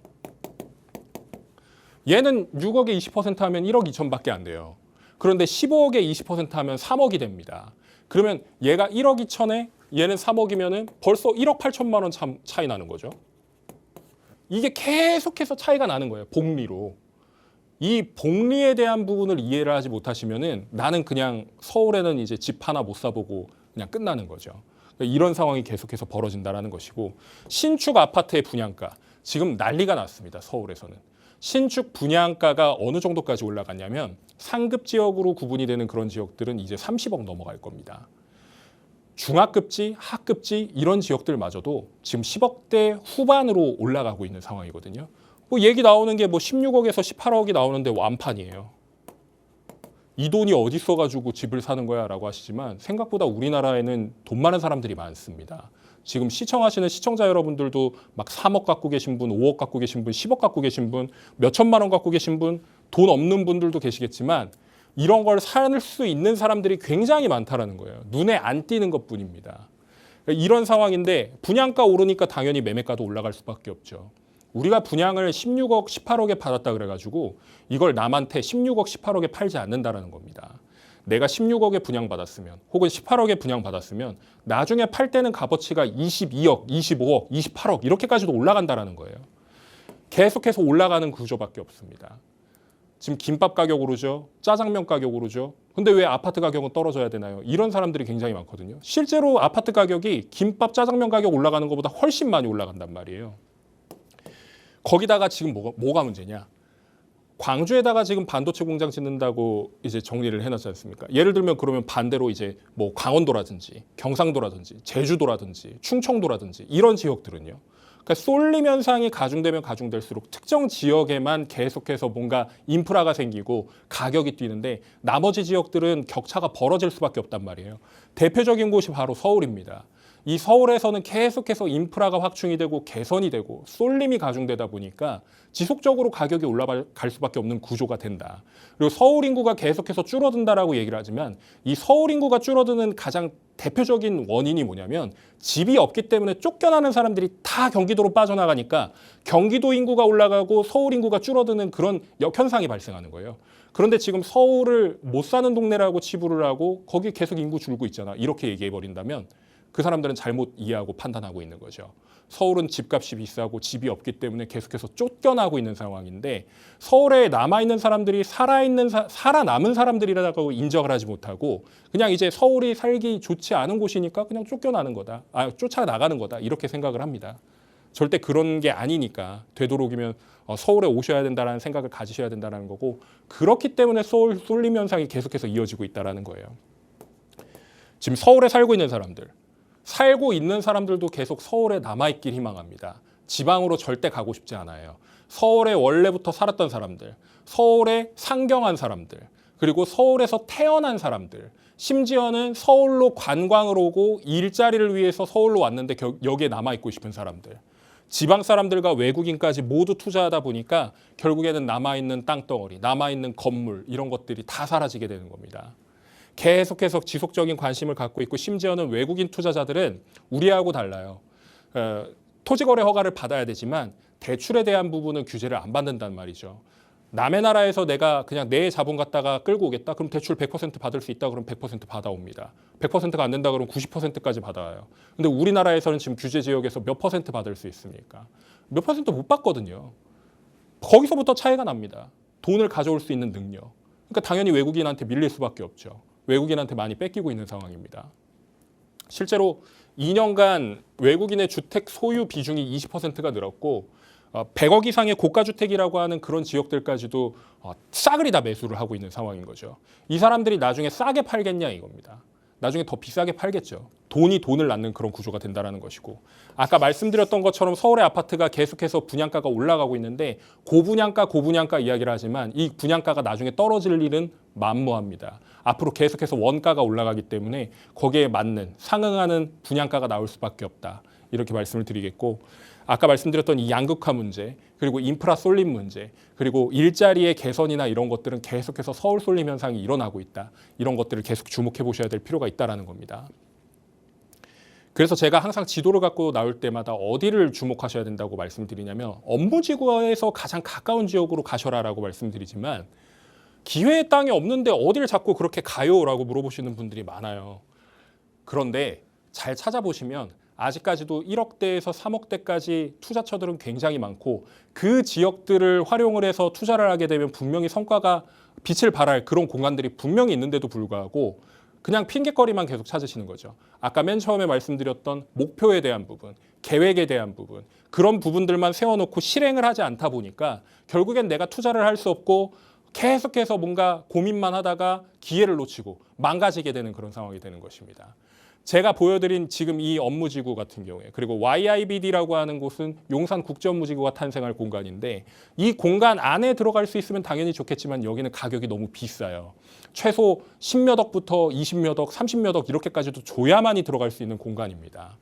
얘는 6억에 20% 하면 1억 2천밖에 안 돼요. 그런데 15억에 20% 하면 3억이 됩니다. 그러면 얘가 1억 2천에 얘는 3억이면은 벌써 1억 8천만 원 차이 나는 거죠. 이게 계속해서 차이가 나는 거예요. 복리로. 이 복리에 대한 부분을 이해를 하지 못하시면은 나는 그냥 서울에는 이제 집 하나 못 사보고 그냥 끝나는 거죠. 그러니까 이런 상황이 계속해서 벌어진다라는 것이고 신축 아파트의 분양가 지금 난리가 났습니다. 서울에서는. 신축 분양가가 어느 정도까지 올라갔냐면 상급 지역으로 구분이 되는 그런 지역들은 이제 30억 넘어갈 겁니다. 중하급지, 하급지 이런 지역들마저도 지금 10억대 후반으로 올라가고 있는 상황이거든요. 뭐 얘기 나오는 게 뭐 16억에서 18억이 나오는데 완판이에요. 이 돈이 어디 써가지고 집을 사는 거야 라고 하시지만 생각보다 우리나라에는 돈 많은 사람들이 많습니다. 지금 시청하시는 시청자 여러분들도 막 3억 갖고 계신 분, 5억 갖고 계신 분, 10억 갖고 계신 분, 몇 천만 원 갖고 계신 분, 돈 없는 분들도 계시겠지만 이런 걸 살 수 있는 사람들이 굉장히 많다라는 거예요. 눈에 안 띄는 것뿐입니다. 이런 상황인데 분양가 오르니까 당연히 매매가도 올라갈 수밖에 없죠. 우리가 분양을 16억, 18억에 받았다 그래가지고 이걸 남한테 16억, 18억에 팔지 않는다라는 겁니다. 내가 16억에 분양받았으면 혹은 18억에 분양받았으면 나중에 팔 때는 값어치가 22억, 25억, 28억 이렇게까지도 올라간다라는 거예요. 계속해서 올라가는 구조밖에 없습니다. 지금 김밥 가격 오르죠. 짜장면 가격 오르죠. 근데 왜 아파트 가격은 떨어져야 되나요? 이런 사람들이 굉장히 많거든요. 실제로 아파트 가격이 김밥, 짜장면 가격 올라가는 것보다 훨씬 많이 올라간단 말이에요. 거기다가 지금 뭐가 문제냐? 광주에다가 지금 반도체 공장 짓는다고 이제 정리를 해놨지 않습니까? 예를 들면 그러면 반대로 이제 뭐 강원도라든지 경상도라든지 제주도라든지 충청도라든지 이런 지역들은요. 그러니까 쏠림 현상이 가중되면 가중될수록 특정 지역에만 계속해서 뭔가 인프라가 생기고 가격이 뛰는데 나머지 지역들은 격차가 벌어질 수밖에 없단 말이에요. 대표적인 곳이 바로 서울입니다. 이 서울에서는 계속해서 인프라가 확충이 되고 개선이 되고 쏠림이 가중되다 보니까 지속적으로 가격이 올라갈 수밖에 없는 구조가 된다. 그리고 서울 인구가 계속해서 줄어든다라고 얘기를 하지만 이 서울 인구가 줄어드는 가장 대표적인 원인이 뭐냐면 집이 없기 때문에 쫓겨나는 사람들이 다 경기도로 빠져나가니까 경기도 인구가 올라가고 서울 인구가 줄어드는 그런 역현상이 발생하는 거예요. 그런데 지금 서울을 못 사는 동네라고 치부를 하고 거기 계속 인구 줄고 있잖아. 이렇게 얘기해 버린다면 그 사람들은 잘못 이해하고 판단하고 있는 거죠. 서울은 집값이 비싸고 집이 없기 때문에 계속해서 쫓겨나고 있는 상황인데 서울에 남아있는 사람들이 살아남은 사람들이라고 인정을 하지 못하고 그냥 이제 서울이 살기 좋지 않은 곳이니까 그냥 쫓겨나는 거다. 쫓아나가는 거다. 이렇게 생각을 합니다. 절대 그런 게 아니니까 되도록이면 서울에 오셔야 된다는 생각을 가지셔야 된다는 거고 그렇기 때문에 서울 쏠림 현상이 계속해서 이어지고 있다는 거예요. 지금 서울에 살고 있는 사람들도 계속 서울에 남아있길 희망합니다. 지방으로 절대 가고 싶지 않아요. 서울에 원래부터 살았던 사람들, 서울에 상경한 사람들, 그리고 서울에서 태어난 사람들, 심지어는 서울로 관광을 오고 일자리를 위해서 서울로 왔는데 여기에 남아있고 싶은 사람들. 지방 사람들과 외국인까지 모두 투자하다 보니까 결국에는 남아있는 땅덩어리, 남아있는 건물 이런 것들이 다 사라지게 되는 겁니다. 계속해서 지속적인 관심을 갖고 있고 심지어는 외국인 투자자들은 우리하고 달라요. 토지거래 허가를 받아야 되지만 대출에 대한 부분은 규제를 안 받는단 말이죠. 남의 나라에서 내가 그냥 내 자본 갖다가 끌고 오겠다. 그럼 대출 100% 받을 수 있다. 그럼 100% 받아옵니다. 100%가 안 된다. 그럼 90%까지 받아와요. 근데 우리나라에서는 지금 규제 지역에서 몇 퍼센트 받을 수 있습니까? 몇 퍼센트 못 받거든요. 거기서부터 차이가 납니다. 돈을 가져올 수 있는 능력. 그러니까 당연히 외국인한테 밀릴 수밖에 없죠. 외국인한테 많이 뺏기고 있는 상황입니다. 실제로 2년간 외국인의 주택 소유 비중이 20%가 늘었고 100억 이상의 고가주택이라고 하는 그런 지역들까지도 싸그리 다 매수를 하고 있는 상황인 거죠. 이 사람들이 나중에 싸게 팔겠냐 이겁니다. 나중에 더 비싸게 팔겠죠. 돈이 돈을 낳는 그런 구조가 된다는 것이고 아까 말씀드렸던 것처럼 서울의 아파트가 계속해서 분양가가 올라가고 있는데 고분양가 이야기를 하지만 이 분양가가 나중에 떨어질 일은 만무합니다. 앞으로 계속해서 원가가 올라가기 때문에 거기에 맞는 상응하는 분양가가 나올 수밖에 없다. 이렇게 말씀을 드리겠고 아까 말씀드렸던 이 양극화 문제 그리고 인프라 쏠림 문제 그리고 일자리의 개선이나 이런 것들은 계속해서 서울 쏠림 현상이 일어나고 있다. 이런 것들을 계속 주목해 보셔야 될 필요가 있다는 겁니다. 그래서 제가 항상 지도를 갖고 나올 때마다 어디를 주목하셔야 된다고 말씀드리냐면 업무지구에서 가장 가까운 지역으로 가셔라라고 말씀드리지만 기회의 땅이 없는데 어디를 자꾸 그렇게 가요라고 물어보시는 분들이 많아요. 그런데 잘 찾아보시면 아직까지도 1억대에서 3억대까지 투자처들은 굉장히 많고 그 지역들을 활용을 해서 투자를 하게 되면 분명히 성과가 빛을 발할 그런 공간들이 분명히 있는데도 불구하고 그냥 핑계거리만 계속 찾으시는 거죠. 아까 맨 처음에 말씀드렸던 목표에 대한 부분, 계획에 대한 부분 그런 부분들만 세워놓고 실행을 하지 않다 보니까 결국엔 내가 투자를 할 수 없고 계속해서 뭔가 고민만 하다가 기회를 놓치고 망가지게 되는 그런 상황이 되는 것입니다. 제가 보여드린 지금 이 업무지구 같은 경우에 그리고 YIBD라고 하는 곳은 용산국제업무지구가 탄생할 공간인데 이 공간 안에 들어갈 수 있으면 당연히 좋겠지만 여기는 가격이 너무 비싸요. 최소 10몇 억부터 20몇 억, 30몇 억 이렇게까지도 줘야만이 들어갈 수 있는 공간입니다.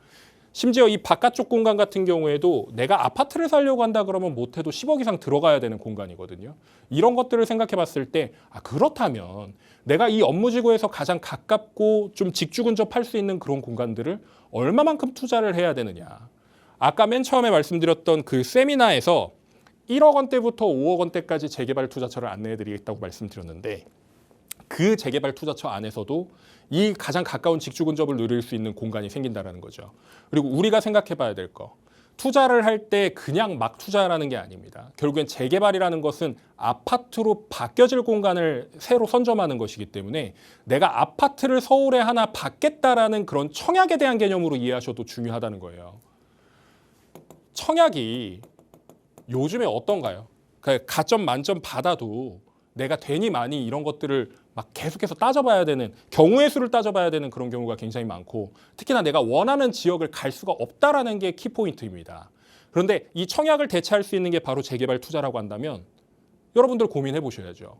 심지어 이 바깥쪽 공간 같은 경우에도 내가 아파트를 살려고 한다 그러면 못해도 10억 이상 들어가야 되는 공간이거든요. 이런 것들을 생각해 봤을 때 그렇다면 내가 이 업무지구에서 가장 가깝고 좀 직주근접할 수 있는 그런 공간들을 얼마만큼 투자를 해야 되느냐. 아까 맨 처음에 말씀드렸던 그 세미나에서 1억 원대부터 5억 원대까지 재개발 투자처를 안내해 드리겠다고 말씀드렸는데 그 재개발 투자처 안에서도 이 가장 가까운 직주 근접을 누릴 수 있는 공간이 생긴다는 거죠. 그리고 우리가 생각해 봐야 될 거. 투자를 할 때 그냥 막 투자라는 게 아닙니다. 결국엔 재개발이라는 것은 아파트로 바뀌어질 공간을 새로 선점하는 것이기 때문에 내가 아파트를 서울에 하나 받겠다라는 그런 청약에 대한 개념으로 이해하셔도 중요하다는 거예요. 청약이 요즘에 어떤가요? 가점 만점 받아도 내가 되니 많이 이런 것들을 막 계속해서 따져봐야 되는 경우의 수를 따져봐야 되는 그런 경우가 굉장히 많고 특히나 내가 원하는 지역을 갈 수가 없다라는 게 키포인트입니다. 그런데 이 청약을 대체할 수 있는 게 바로 재개발 투자라고 한다면 여러분들 고민해 보셔야죠.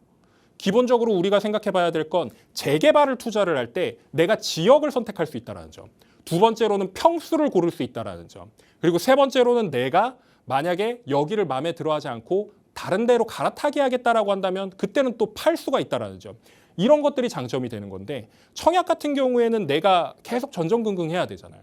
기본적으로 우리가 생각해 봐야 될 건 재개발을 투자를 할 때 내가 지역을 선택할 수 있다는 점. 두 번째로는 평수를 고를 수 있다는 점. 그리고 세 번째로는 내가 만약에 여기를 마음에 들어하지 않고 다른 데로 갈아타게 하겠다라고 한다면 그때는 또 팔 수가 있다는 점. 이런 것들이 장점이 되는 건데 청약 같은 경우에는 내가 계속 전전긍긍해야 되잖아요.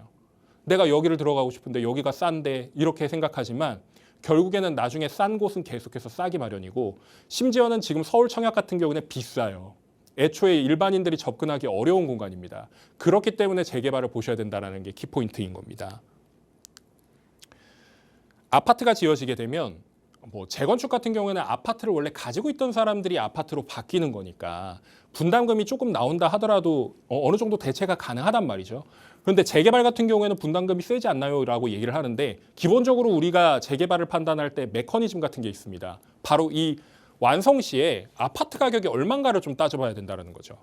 내가 여기를 들어가고 싶은데 여기가 싼데 이렇게 생각하지만 결국에는 나중에 싼 곳은 계속해서 싸기 마련이고 심지어는 지금 서울 청약 같은 경우는 비싸요. 애초에 일반인들이 접근하기 어려운 공간입니다. 그렇기 때문에 재개발을 보셔야 된다는 게 키포인트인 겁니다. 아파트가 지어지게 되면 재건축 같은 경우에는 아파트를 원래 가지고 있던 사람들이 아파트로 바뀌는 거니까 분담금이 조금 나온다 하더라도 어느 정도 대체가 가능하단 말이죠. 그런데 재개발 같은 경우에는 분담금이 세지 않나요? 라고 얘기를 하는데 기본적으로 우리가 재개발을 판단할 때 메커니즘 같은 게 있습니다. 바로 이 완성 시에 아파트 가격이 얼마인가를 좀 따져봐야 된다는 거죠.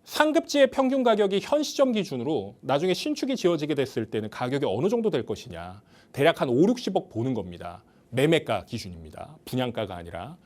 상급지의 평균 가격이 현 시점 기준으로 나중에 신축이 지어지게 됐을 때는 가격이 어느 정도 될 것이냐. 대략 한 5, 60억 보는 겁니다. 매매가 기준입니다. 분양가가 아니라.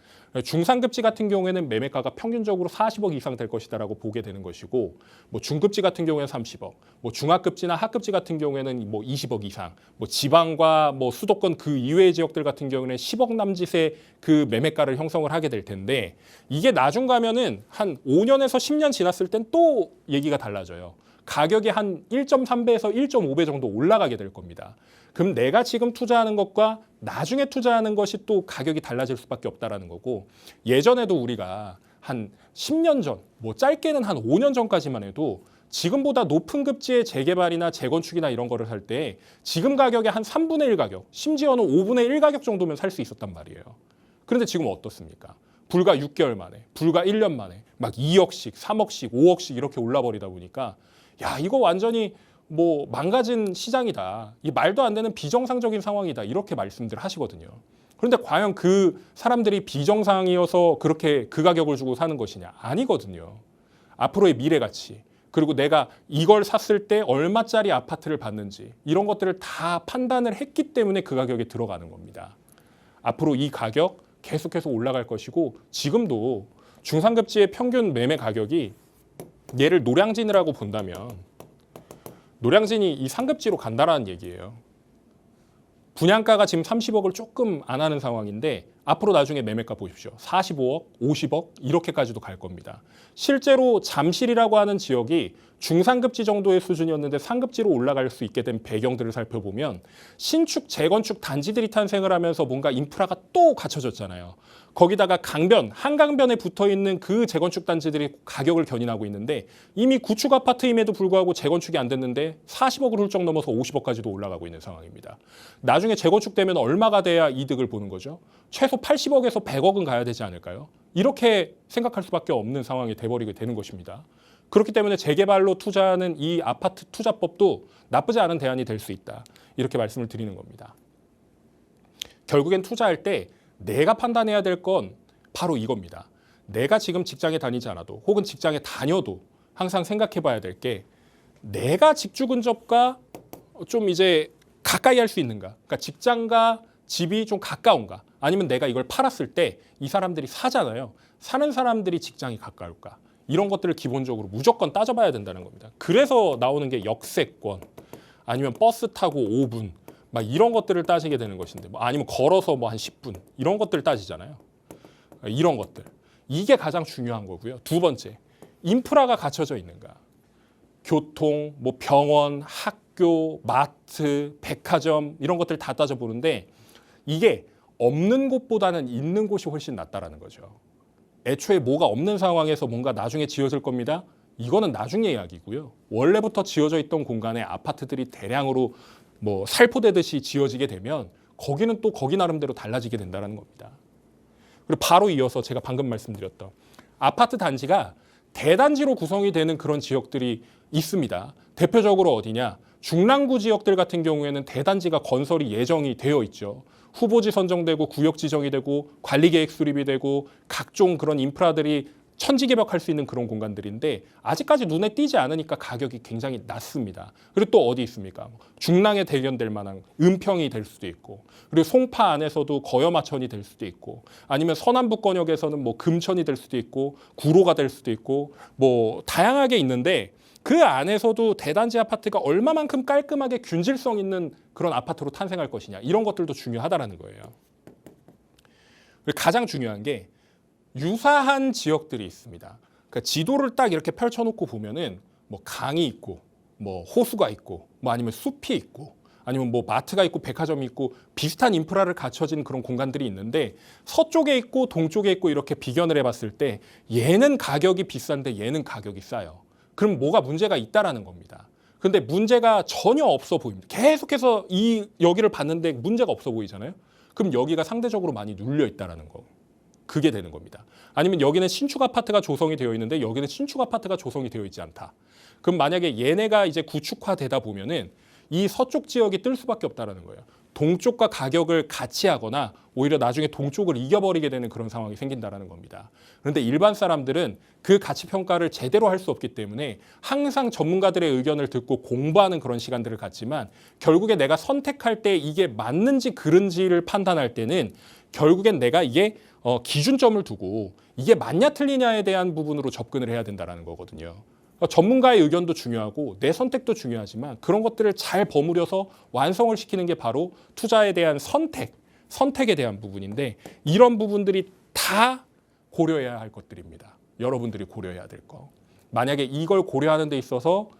중상급지 같은 경우에는 매매가가 평균적으로 40억 이상 될 것이다라고 보게 되는 것이고 중급지 같은 경우에는 30억, 중하급지나 하급지 같은 경우에는 20억 이상, 지방과 수도권 그 이외의 지역들 같은 경우에는 10억 남짓의 그 매매가를 형성을 하게 될 텐데 이게 나중 가면은 한 5년에서 10년 지났을 땐 또 얘기가 달라져요. 가격이 한 1.3배에서 1.5배 정도 올라가게 될 겁니다. 그럼 내가 지금 투자하는 것과 나중에 투자하는 것이 또 가격이 달라질 수밖에 없다라는 거고 예전에도 우리가 한 10년 전, 짧게는 한 5년 전까지만 해도 지금보다 높은 급지의 재개발이나 재건축이나 이런 거를 살 때 지금 가격의 한 3분의 1 가격, 심지어는 5분의 1 가격 정도면 살 수 있었단 말이에요. 그런데 지금 어떻습니까? 불과 6개월 만에, 불과 1년 만에 막 2억씩, 3억씩, 5억씩 이렇게 올라버리다 보니까 야, 이거 완전히 망가진 시장이다. 이 말도 안 되는 비정상적인 상황이다. 이렇게 말씀들 하시거든요. 그런데 과연 그 사람들이 비정상이어서 그렇게 그 가격을 주고 사는 것이냐? 아니거든요. 앞으로의 미래 가치, 그리고 내가 이걸 샀을 때 얼마짜리 아파트를 받는지 이런 것들을 다 판단을 했기 때문에 그 가격에 들어가는 겁니다. 앞으로 이 가격 계속해서 올라갈 것이고 지금도 중상급지의 평균 매매 가격이 얘를 노량진이라고 본다면 노량진이 이 상급지로 간다라는 얘기예요. 분양가가 지금 30억을 조금 안 하는 상황인데 앞으로 나중에 매매가 보십시오. 45억, 50억 이렇게까지도 갈 겁니다. 실제로 잠실이라고 하는 지역이 중상급지 정도의 수준이었는데 상급지로 올라갈 수 있게 된 배경들을 살펴보면 신축, 재건축 단지들이 탄생을 하면서 뭔가 인프라가 또 갖춰졌잖아요. 거기다가 강변, 한강변에 붙어있는 그 재건축 단지들이 가격을 견인하고 있는데 이미 구축 아파트임에도 불구하고 재건축이 안 됐는데 40억을 훌쩍 넘어서 50억까지도 올라가고 있는 상황입니다. 나중에 재건축되면 얼마가 돼야 이득을 보는 거죠? 최소 80억에서 100억은 가야 되지 않을까요? 이렇게 생각할 수밖에 없는 상황이 돼버리게 되는 것입니다. 그렇기 때문에 재개발로 투자하는 이 아파트 투자법도 나쁘지 않은 대안이 될 수 있다. 이렇게 말씀을 드리는 겁니다. 결국엔 투자할 때 내가 판단해야 될 건 바로 이겁니다. 내가 지금 직장에 다니지 않아도 혹은 직장에 다녀도 항상 생각해 봐야 될 게 내가 직주 근접과 좀 이제 가까이 할 수 있는가? 그러니까 직장과 집이 좀 가까운가? 아니면 내가 이걸 팔았을 때 이 사람들이 사잖아요. 사는 사람들이 직장이 가까울까? 이런 것들을 기본적으로 무조건 따져봐야 된다는 겁니다. 그래서 나오는 게 역세권, 아니면 버스 타고 5분, 막 이런 것들을 따지게 되는 것인데, 뭐 아니면 걸어서 뭐 한 10분 이런 것들을 따지잖아요. 이런 것들. 이게 가장 중요한 거고요. 두 번째, 인프라가 갖춰져 있는가? 교통, 뭐 병원, 학교, 마트, 백화점 이런 것들 다 따져보는데 이게 없는 곳보다는 있는 곳이 훨씬 낫다라는 거죠. 애초에 뭐가 없는 상황에서 뭔가 나중에 지어질 겁니다. 이거는 나중에 이야기고요. 원래부터 지어져 있던 공간에 아파트들이 대량으로 뭐 살포되듯이 지어지게 되면 거기는 또 거기 나름대로 달라지게 된다는 겁니다. 그리고 바로 이어서 제가 방금 말씀드렸던 아파트 단지가 대단지로 구성이 되는 그런 지역들이 있습니다. 대표적으로 어디냐? 중랑구 지역들 같은 경우에는 대단지가 건설이 예정이 되어 있죠. 후보지 선정되고 구역 지정이 되고 관리계획 수립이 되고 각종 그런 인프라들이 천지개벽할 수 있는 그런 공간들인데 아직까지 눈에 띄지 않으니까 가격이 굉장히 낮습니다. 그리고 또 어디 있습니까? 중랑에 대견될 만한 은평이 될 수도 있고 그리고 송파 안에서도 거여마천이 될 수도 있고 아니면 서남북권역에서는 뭐 금천이 될 수도 있고 구로가 될 수도 있고 뭐 다양하게 있는데 그 안에서도 대단지 아파트가 얼마만큼 깔끔하게 균질성 있는 그런 아파트로 탄생할 것이냐 이런 것들도 중요하다라는 거예요. 그리고 가장 중요한 게 유사한 지역들이 있습니다. 그러니까 지도를 딱 이렇게 펼쳐놓고 보면은 뭐 강이 있고 뭐 호수가 있고 뭐 아니면 숲이 있고 아니면 뭐 마트가 있고 백화점이 있고 비슷한 인프라를 갖춰진 그런 공간들이 있는데 서쪽에 있고 동쪽에 있고 이렇게 비견을 해봤을 때 얘는 가격이 비싼데 얘는 가격이 싸요. 그럼 뭐가 문제가 있다라는 겁니다. 근데 문제가 전혀 없어 보입니다. 계속해서 여기를 봤는데 문제가 없어 보이잖아요. 그럼 여기가 상대적으로 많이 눌려 있다라는 거. 그게 되는 겁니다. 아니면 여기는 신축 아파트가 조성이 되어 있는데 여기는 신축 아파트가 조성이 되어 있지 않다. 그럼 만약에 얘네가 이제 구축화되다 보면은 이 서쪽 지역이 뜰 수밖에 없다라는 거예요. 동쪽과 가격을 같이 하거나 오히려 나중에 동쪽을 이겨버리게 되는 그런 상황이 생긴다라는 겁니다. 그런데 일반 사람들은 그 가치 평가를 제대로 할 수 없기 때문에 항상 전문가들의 의견을 듣고 공부하는 그런 시간들을 갖지만 결국에 내가 선택할 때 이게 맞는지 그른지를 판단할 때는 결국엔 내가 이게 기준점을 두고 이게 맞냐 틀리냐에 대한 부분으로 접근을 해야 된다라는 거거든요. 전문가의 의견도 중요하고 내 선택도 중요하지만 그런 것들을 잘 버무려서 완성을 시키는 게 바로 투자에 대한 선택에 대한 부분인데 이런 부분들이 다 고려해야 할 것들입니다. 여러분들이 고려해야 될 거. 만약에 이걸 고려하는 데 있어서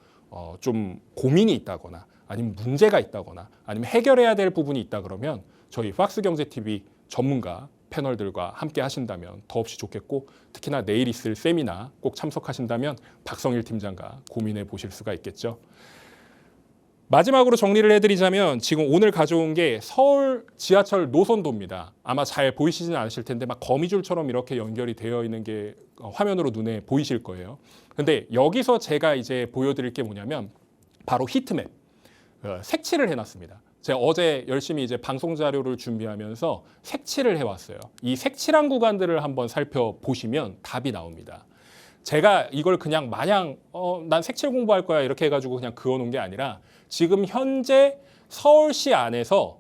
좀 고민이 있다거나 아니면 문제가 있다거나 아니면 해결해야 될 부분이 있다 그러면 저희 박스경제TV 전문가 패널들과 함께 하신다면 더없이 좋겠고 특히나 내일 있을 세미나 꼭 참석하신다면 박성일 팀장과 고민해 보실 수가 있겠죠. 마지막으로 정리를 해드리자면 지금 오늘 가져온 게 서울 지하철 노선도입니다. 아마 잘 보이시지는 않으실 텐데 막 거미줄처럼 이렇게 연결이 되어 있는 게 화면으로 눈에 보이실 거예요. 근데 여기서 제가 이제 보여드릴 게 뭐냐면 바로 히트맵, 색칠을 해놨습니다. 제가 어제 열심히 이제 방송 자료를 준비하면서 색칠을 해왔어요. 이 색칠한 구간들을 한번 살펴보시면 답이 나옵니다. 제가 이걸 그냥 마냥 난 색칠 공부할 거야 이렇게 해가지고 그냥 그어놓은 게 아니라 지금 현재 서울시 안에서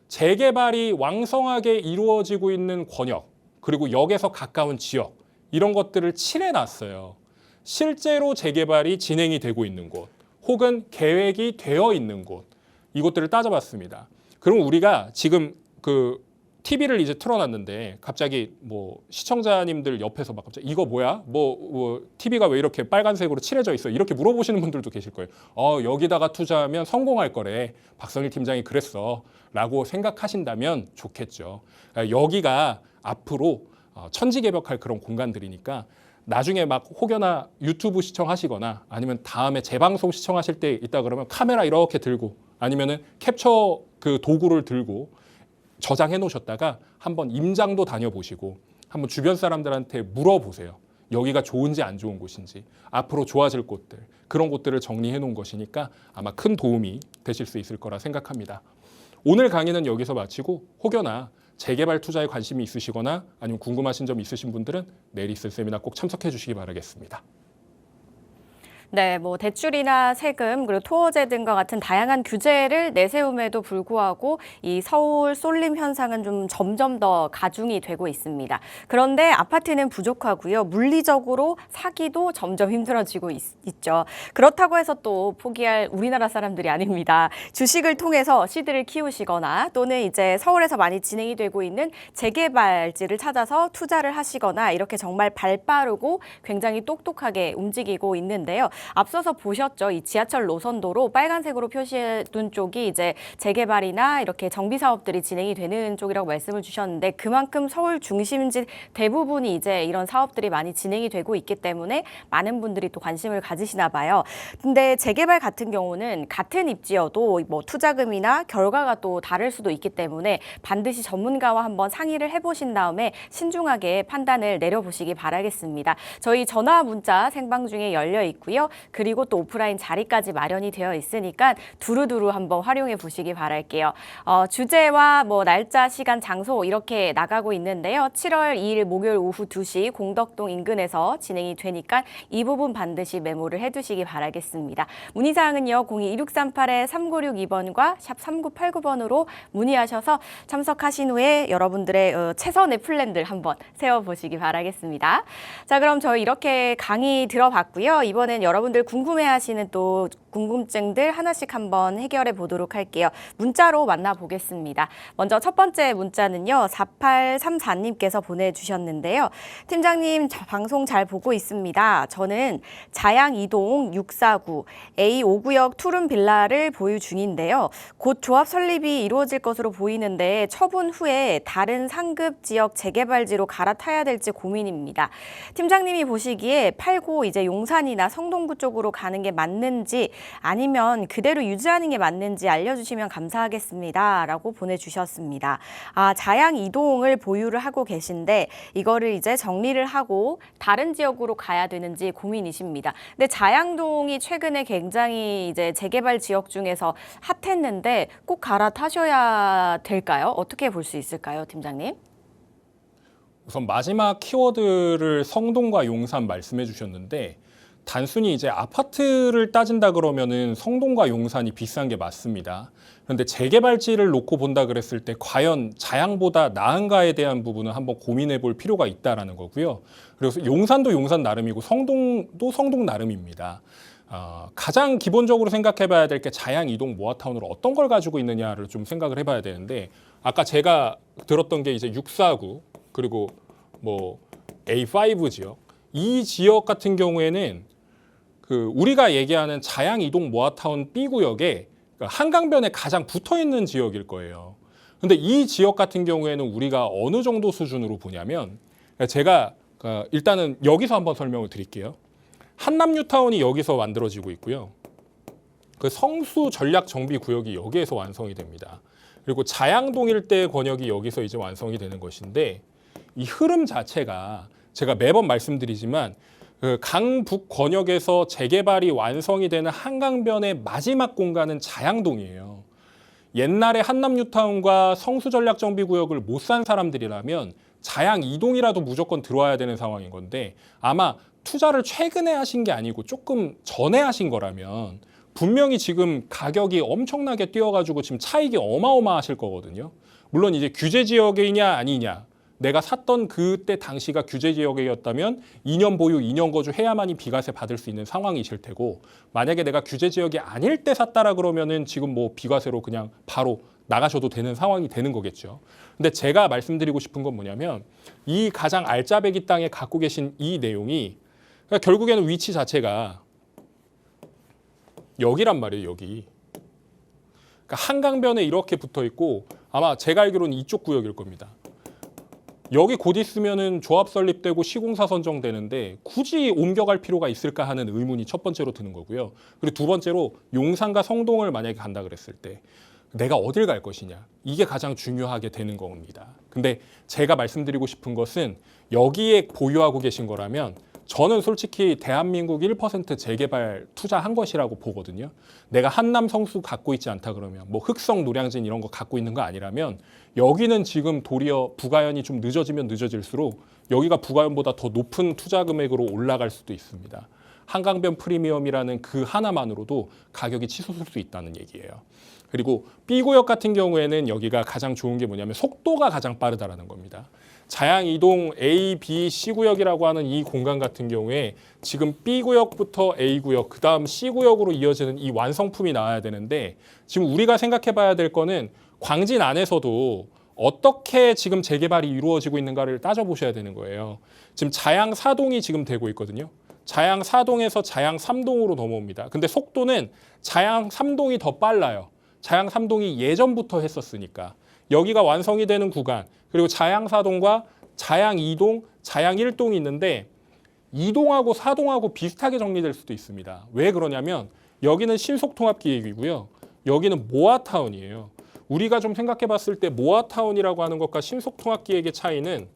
재개발이 왕성하게 이루어지고 있는 권역 그리고 역에서 가까운 지역 이런 것들을 칠해놨어요. 실제로 재개발이 진행이 되고 있는 곳 혹은 계획이 되어 있는 곳 이것들을 따져봤습니다. 그럼 우리가 지금 그 TV를 이제 틀어놨는데 갑자기 뭐 시청자님들 옆에서 막 갑자기 이거 뭐야? 뭐 TV가 왜 이렇게 빨간색으로 칠해져 있어? 이렇게 물어보시는 분들도 계실 거예요. 여기다가 투자하면 성공할 거래. 박성일 팀장이 그랬어. 라고 생각하신다면 좋겠죠. 여기가 앞으로 천지개벽할 그런 공간들이니까 나중에 막 혹여나 유튜브 시청하시거나 아니면 다음에 재방송 시청하실 때 있다 그러면 카메라 이렇게 들고 아니면은 캡처 그 도구를 들고 저장해 놓으셨다가 한번 임장도 다녀보시고 한번 주변 사람들한테 물어보세요. 여기가 좋은지 안 좋은 곳인지 앞으로 좋아질 곳들 그런 곳들을 정리해 놓은 것이니까 아마 큰 도움이 되실 수 있을 거라 생각합니다. 오늘 강의는 여기서 마치고 혹여나 재개발 투자에 관심이 있으시거나 아니면 궁금하신 점 있으신 분들은 내일 있을 세미나 꼭 참석해 주시기 바라겠습니다. 네, 뭐 대출이나 세금 그리고 토어제 등과 같은 다양한 규제를 내세움에도 불구하고 이 서울 쏠림 현상은 좀 점점 더 가중이 되고 있습니다. 그런데 아파트는 부족하고요. 물리적으로 사기도 점점 힘들어지고 있죠. 그렇다고 해서 또 포기할 우리나라 사람들이 아닙니다. 주식을 통해서 씨들을 키우시거나 또는 이제 서울에서 많이 진행이 되고 있는 재개발지를 찾아서 투자를 하시거나 이렇게 정말 발빠르고 굉장히 똑똑하게 움직이고 있는데요. 앞서서 보셨죠? 이 지하철 노선도로 빨간색으로 표시해둔 쪽이 이제 재개발이나 이렇게 정비 사업들이 진행이 되는 쪽이라고 말씀을 주셨는데 그만큼 서울 중심지 대부분이 이제 이런 사업들이 많이 진행이 되고 있기 때문에 많은 분들이 또 관심을 가지시나 봐요. 근데 재개발 같은 경우는 같은 입지여도 뭐 투자금이나 결과가 또 다를 수도 있기 때문에 반드시 전문가와 한번 상의를 해보신 다음에 신중하게 판단을 내려보시기 바라겠습니다. 저희 전화 문자 생방 중에 열려 있고요. 그리고 또 오프라인 자리까지 마련이 되어 있으니까 두루두루 한번 활용해 보시기 바랄게요. 주제와 뭐 날짜, 시간, 장소 이렇게 나가고 있는데요. 7월 2일 목요일 오후 2시 공덕동 인근에서 진행이 되니까 이 부분 반드시 메모를 해두시기 바라겠습니다. 문의사항은요. 02-2638-3962번과 샵 3989번으로 문의하셔서 참석하신 후에 여러분들의 최선의 플랜들 한번 세워보시기 바라겠습니다. 자, 그럼 저희 이렇게 강의 들어봤고요. 이번엔 여러분들 궁금해하시는 또 궁금증들 하나씩 한번 해결해 보도록 할게요. 문자로 만나보겠습니다. 먼저 첫 번째 문자는요. 4834님께서 보내주셨는데요. 팀장님, 방송 잘 보고 있습니다. 저는 자양 2동 649 A5구역 투룸 빌라를 보유 중인데요. 곧 조합 설립이 이루어질 것으로 보이는데 처분 후에 다른 상급 지역 재개발지로 갈아타야 될지 고민입니다. 팀장님이 보시기에 팔고 이제 용산이나 성동구 쪽으로 가는 게 맞는지 아니면 그대로 유지하는 게 맞는지 알려주시면 감사하겠습니다. 라고 보내주셨습니다. 자양 2동을 보유를 하고 계신데 이거를 이제 정리를 하고 다른 지역으로 가야 되는지 고민이십니다. 근데 자양동이 최근에 굉장히 이제 재개발 지역 중에서 핫했는데 꼭 갈아타셔야 될까요? 어떻게 볼 수 있을까요, 팀장님? 우선 마지막 키워드를 성동과 용산 말씀해 주셨는데 단순히 이제 아파트를 따진다 그러면은 성동과 용산이 비싼 게 맞습니다. 그런데 재개발지를 놓고 본다 그랬을 때 과연 자양보다 나은가에 대한 부분은 한번 고민해 볼 필요가 있다라는 거고요. 그래서 용산도 용산 나름이고 성동도 성동 나름입니다. 가장 기본적으로 생각해 봐야 될 게 자양 이동 모아타운으로 어떤 걸 가지고 있느냐를 좀 생각을 해봐야 되는데 아까 제가 들었던 게 이제 649 그리고 뭐 A5 지역 이 지역 같은 경우에는 우리가 얘기하는 자양 이동 모아타운 B 구역에 한강변에 가장 붙어 있는 지역일 거예요. 근데 이 지역 같은 경우에는 우리가 어느 정도 수준으로 보냐면 제가 일단은 여기서 한번 설명을 드릴게요. 한남뉴타운이 여기서 만들어지고 있고요. 그 성수 전략 정비 구역이 여기에서 완성이 됩니다. 그리고 자양동 일대 권역이 여기서 이제 완성이 되는 것인데 이 흐름 자체가 제가 매번 말씀드리지만 그 강북 권역에서 재개발이 완성이 되는 한강변의 마지막 공간은 자양동이에요. 옛날에 한남뉴타운과 성수전략정비구역을 못 산 사람들이라면 자양 이동이라도 무조건 들어와야 되는 상황인 건데 아마 투자를 최근에 하신 게 아니고 조금 전에 하신 거라면 분명히 지금 가격이 엄청나게 뛰어가지고 지금 차익이 어마어마하실 거거든요. 물론 이제 규제 지역이냐 아니냐 내가 샀던 그때 당시가 규제 지역이었다면 2년 보유, 2년 거주 해야만이 비과세 받을 수 있는 상황이실 테고 만약에 내가 규제 지역이 아닐 때 샀다라 그러면은 지금 뭐 비과세로 그냥 바로 나가셔도 되는 상황이 되는 거겠죠. 근데 제가 말씀드리고 싶은 건 뭐냐면 이 가장 알짜배기 땅에 갖고 계신 이 내용이 그러니까 결국에는 위치 자체가 여기란 말이에요, 여기. 그러니까 한강변에 이렇게 붙어 있고 아마 제가 알기로는 이쪽 구역일 겁니다. 여기 곧 있으면은 조합 설립되고 시공사 선정되는데 굳이 옮겨갈 필요가 있을까 하는 의문이 첫 번째로 드는 거고요. 그리고 두 번째로 용산과 성동을 만약에 간다 그랬을 때 내가 어딜 갈 것이냐. 이게 가장 중요하게 되는 겁니다. 근데 제가 말씀드리고 싶은 것은 여기에 보유하고 계신 거라면 저는 솔직히 대한민국 1% 재개발 투자한 것이라고 보거든요. 내가 한남 성수 갖고 있지 않다 그러면 뭐 흑성 노량진 이런 거 갖고 있는 거 아니라면 여기는 지금 도리어 부가연이 좀 늦어지면 늦어질수록 여기가 부가연보다 더 높은 투자 금액으로 올라갈 수도 있습니다. 한강변 프리미엄이라는 그 하나만으로도 가격이 치솟을 수 있다는 얘기예요. 그리고 B구역 같은 경우에는 여기가 가장 좋은 게 뭐냐면 속도가 가장 빠르다라는 겁니다. 자양 이동 A, B, C구역이라고 하는 이 공간 같은 경우에 지금 B구역부터 A구역, 그 다음 C구역으로 이어지는 이 완성품이 나와야 되는데 지금 우리가 생각해 봐야 될 거는 광진 안에서도 어떻게 지금 재개발이 이루어지고 있는가를 따져보셔야 되는 거예요. 지금 자양 4동이 지금 되고 있거든요. 자양 4동에서 자양 3동으로 넘어옵니다. 근데 속도는 자양 3동이 더 빨라요. 자양 3동이 예전부터 했었으니까. 여기가 완성이 되는 구간, 그리고 자양 4동과 자양 2동, 자양 1동이 있는데 2동하고 4동하고 비슷하게 정리될 수도 있습니다. 왜 그러냐면 여기는 신속통합기획이고요. 여기는 모아타운이에요. 우리가 좀 생각해 봤을 때 모아타운이라고 하는 것과 신속통합기획의 차이는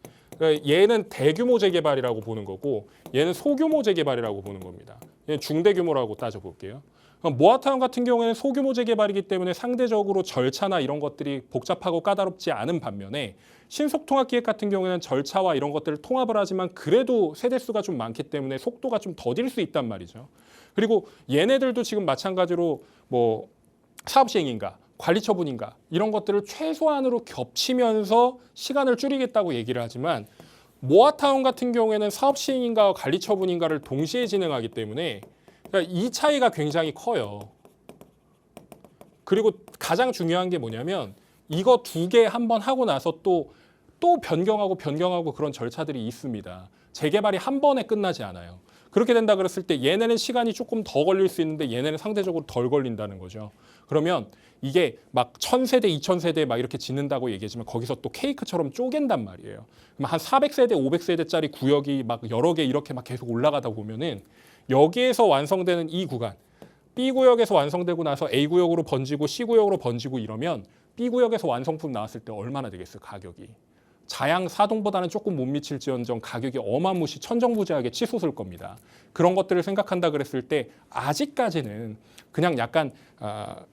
얘는 대규모 재개발이라고 보는 거고 얘는 소규모 재개발이라고 보는 겁니다. 얘는 중대규모라고 따져볼게요. 모아타운 같은 경우에는 소규모 재개발이기 때문에 상대적으로 절차나 이런 것들이 복잡하고 까다롭지 않은 반면에 신속통합기획 같은 경우에는 절차와 이런 것들을 통합을 하지만 그래도 세대수가 좀 많기 때문에 속도가 좀 더딜 수 있단 말이죠. 그리고 얘네들도 지금 마찬가지로 뭐 사업 시행인가 관리 처분인가 이런 것들을 최소한으로 겹치면서 시간을 줄이겠다고 얘기를 하지만 모아타운 같은 경우에는 사업 시행인가와 관리 처분인가를 동시에 진행하기 때문에 그러니까 이 차이가 굉장히 커요. 그리고 가장 중요한 게 뭐냐면 이거 두 개 한번 하고 나서 또 변경하고 그런 절차들이 있습니다. 재개발이 한 번에 끝나지 않아요. 그렇게 된다 그랬을 때 얘네는 시간이 조금 더 걸릴 수 있는데 얘네는 상대적으로 덜 걸린다는 거죠. 그러면 이게 막 1000세대, 2000세대 막 이렇게 짓는다고 얘기하지만 거기서 또 케이크처럼 쪼갠단 말이에요. 그럼 한 400세대, 500세대짜리 구역이 막 여러 개 이렇게 막 계속 올라가다 보면은 여기에서 완성되는 이 구간, B구역에서 완성되고 나서 A구역으로 번지고 C구역으로 번지고 이러면 B구역에서 완성품 나왔을 때 얼마나 되겠어요, 가격이. 자양 4동보다는 조금 못 미칠지언정 가격이 어마무시 천정부지하게 치솟을 겁니다. 그런 것들을 생각한다 그랬을 때 아직까지는 그냥 약간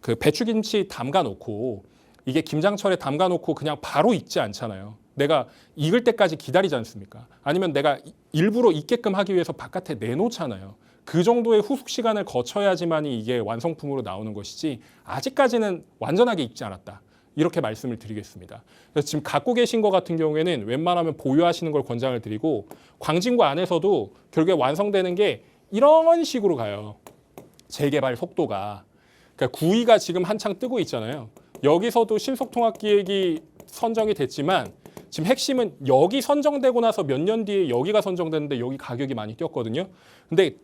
그 배추김치 담가놓고 이게 김장철에 담가놓고 그냥 바로 익지 않잖아요. 내가 익을 때까지 기다리지 않습니까? 아니면 내가 일부러 익게끔 하기 위해서 바깥에 내놓잖아요. 그 정도의 후숙 시간을 거쳐야지만이 이게 완성품으로 나오는 것이지 아직까지는 완전하게 익지 않았다. 이렇게 말씀을 드리겠습니다. 그래서 지금 갖고 계신 것 같은 경우에는 웬만하면 보유하시는 걸 권장을 드리고 광진구 안에서도 결국에 완성되는 게 이런 식으로 가요. 재개발 속도가. 그러니까 구의가 지금 한창 뜨고 있잖아요. 여기서도 신속통합기획이 선정이 됐지만 지금 핵심은 여기 선정되고 나서 몇 년 뒤에 여기가 선정됐는데 여기 가격이 많이 뛰었거든요. 근데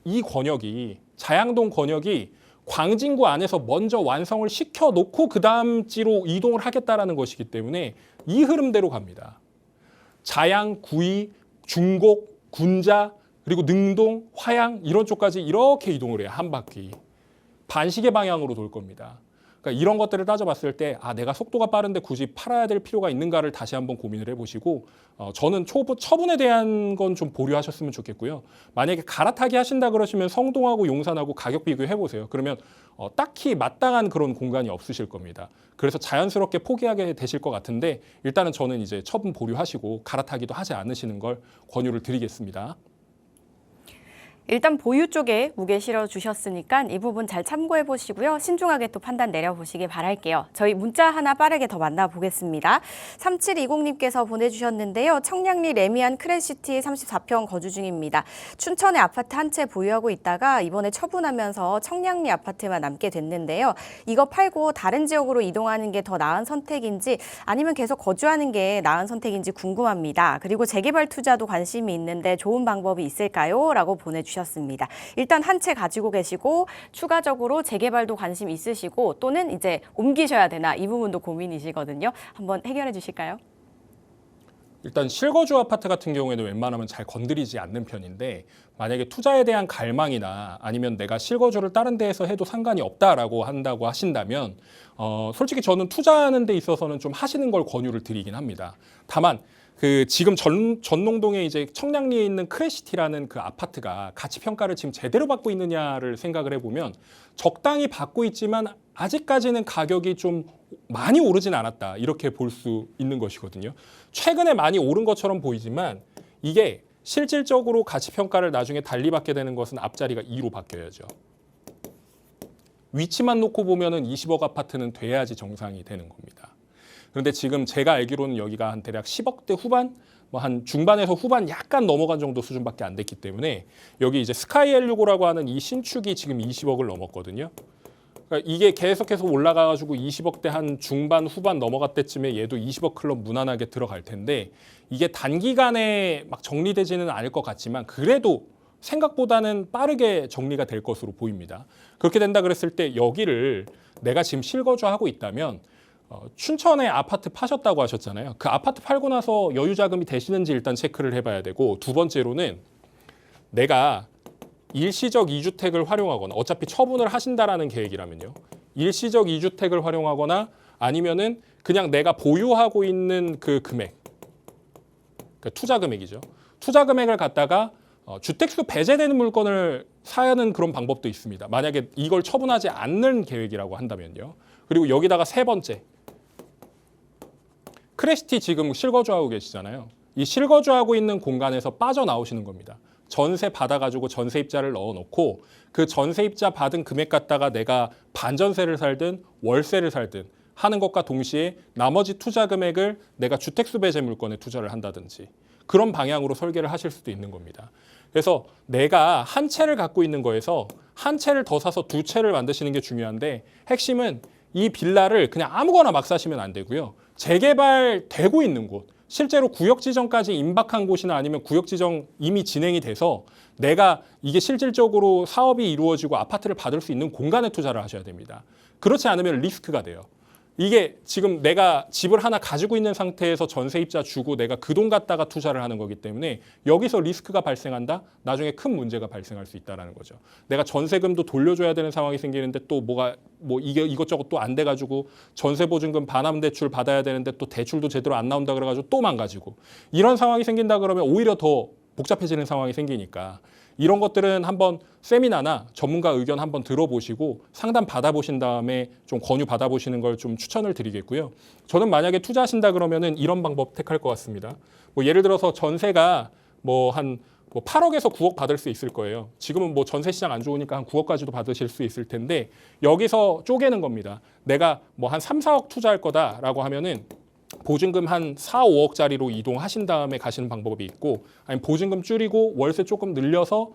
이 권역이 자양동 권역이 광진구 안에서 먼저 완성을 시켜놓고 그 다음 지로 이동을 하겠다라는 것이기 때문에 이 흐름대로 갑니다. 자양, 구의, 중곡, 군자, 그리고 능동, 화양 이런 쪽까지 이렇게 이동을 해요. 한 바퀴. 반시계 방향으로 돌 겁니다. 그러니까 이런 것들을 따져봤을 때 내가 속도가 빠른데 굳이 팔아야 될 필요가 있는가를 다시 한번 고민을 해보시고 저는 처분에 대한 건 좀 보류하셨으면 좋겠고요. 만약에 갈아타기 하신다 그러시면 성동하고 용산하고 가격 비교해보세요. 그러면 딱히 마땅한 그런 공간이 없으실 겁니다. 그래서 자연스럽게 포기하게 되실 것 같은데 일단은 저는 이제 처분 보류하시고 갈아타기도 하지 않으시는 걸 권유를 드리겠습니다. 일단 보유 쪽에 무게 실어 주셨으니까 이 부분 잘 참고해 보시고요. 신중하게 또 판단 내려보시길 바랄게요. 저희 문자 하나 빠르게 더 만나보겠습니다. 3720님께서 보내주셨는데요. 청량리 레미안 크래시티 34평 거주 중입니다. 춘천에 아파트 한 채 보유하고 있다가 이번에 처분하면서 청량리 아파트만 남게 됐는데요. 이거 팔고 다른 지역으로 이동하는 게 더 나은 선택인지 아니면 계속 거주하는 게 나은 선택인지 궁금합니다. 그리고 재개발 투자도 관심이 있는데 좋은 방법이 있을까요? 라고 보내주셨습니다. 일단 한 채 가지고 계시고 추가적으로 재개발도 관심 있으시고 또는 이제 옮기셔야 되나 이 부분도 고민이시거든요. 한번 해결해 주실까요? 일단 실거주 아파트 같은 경우에는 웬만하면 잘 건드리지 않는 편인데 만약에 투자에 대한 갈망이나 아니면 내가 실거주를 다른 데에서 해도 상관이 없다라고 한다고 하신다면 솔직히 저는 투자하는 데 있어서는 좀 하시는 걸 권유를 드리긴 합니다. 다만 그 지금 전농동에 이제 청량리에 있는 크래시티라는 그 아파트가 가치 평가를 지금 제대로 받고 있느냐를 생각을 해보면 적당히 받고 있지만 아직까지는 가격이 좀 많이 오르진 않았다 이렇게 볼 수 있는 것이거든요. 최근에 많이 오른 것처럼 보이지만 이게 실질적으로 가치평가를 나중에 달리 받게 되는 것은 앞자리가 2로 바뀌어야죠. 위치만 놓고 보면은 20억 아파트는 돼야지 정상이 되는 겁니다. 그런데 지금 제가 알기로는 여기가 한 대략 10억대 후반, 뭐 한 중반에서 후반 약간 넘어간 정도 수준밖에 안 됐기 때문에 여기 이제 스카이 엘리고라고 하는 이 신축이 지금 20억을 넘었거든요. 그러니까 이게 계속해서 올라가가지고 20억대 한 중반 후반 넘어갈 때쯤에 얘도 20억 클럽 무난하게 들어갈 텐데 이게 단기간에 막 정리되지는 않을 것 같지만 그래도 생각보다는 빠르게 정리가 될 것으로 보입니다. 그렇게 된다 그랬을 때 여기를 내가 지금 실거주하고 있다면 춘천에 아파트 파셨다고 하셨잖아요. 그 아파트 팔고 나서 여유 자금이 되시는지 일단 체크를 해봐야 되고 두 번째로는 내가 일시적 2주택을 활용하거나 어차피 처분을 하신다라는 계획이라면요. 일시적 2주택을 활용하거나 아니면은 그냥 내가 보유하고 있는 그 금액, 그러니까 투자 금액이죠. 투자 금액을 갖다가 주택수 배제되는 물건을 사는 그런 방법도 있습니다. 만약에 이걸 처분하지 않는 계획이라고 한다면요. 그리고 여기다가 세 번째, 크레시티 지금 실거주하고 계시잖아요. 이 실거주하고 있는 공간에서 빠져나오시는 겁니다. 전세 받아가지고 전세입자를 넣어놓고 그 전세입자 받은 금액 갖다가 내가 반전세를 살든 월세를 살든 하는 것과 동시에 나머지 투자 금액을 내가 주택수 배제 물건에 투자를 한다든지 그런 방향으로 설계를 하실 수도 있는 겁니다. 그래서 내가 한 채를 갖고 있는 거에서 한 채를 더 사서 두 채를 만드시는 게 중요한데 핵심은 이 빌라를 그냥 아무거나 막 사시면 안 되고요. 재개발되고 있는 곳, 실제로 구역 지정까지 임박한 곳이나 아니면 구역 지정 이미 진행이 돼서 내가 이게 실질적으로 사업이 이루어지고 아파트를 받을 수 있는 공간에 투자를 하셔야 됩니다. 그렇지 않으면 리스크가 돼요. 이게 지금 내가 집을 하나 가지고 있는 상태에서 전세입자 주고 내가 그 돈 갖다가 투자를 하는 거기 때문에 여기서 리스크가 발생한다? 나중에 큰 문제가 발생할 수 있다는 거죠. 내가 전세금도 돌려줘야 되는 상황이 생기는데 또 이게 이것저것 또 안 돼가지고 전세보증금 반환대출 받아야 되는데 또 대출도 제대로 안 나온다 그래가지고 또 망가지고 이런 상황이 생긴다 그러면 오히려 더 복잡해지는 상황이 생기니까 이런 것들은 한번 세미나나 전문가 의견 한번 들어보시고 상담 받아보신 다음에 좀 권유 받아보시는 걸 좀 추천을 드리겠고요. 저는 만약에 투자하신다 그러면은 이런 방법 택할 것 같습니다. 뭐 예를 들어서 전세가 뭐 8억에서 9억 받을 수 있을 거예요. 지금은 뭐 전세 시장 안 좋으니까 한 9억까지도 받으실 수 있을 텐데 여기서 쪼개는 겁니다. 내가 뭐 한 3, 4억 투자할 거다라고 하면은 보증금 한 4, 5억짜리로 이동하신 다음에 가시는 방법이 있고 아니면 보증금 줄이고 월세 조금 늘려서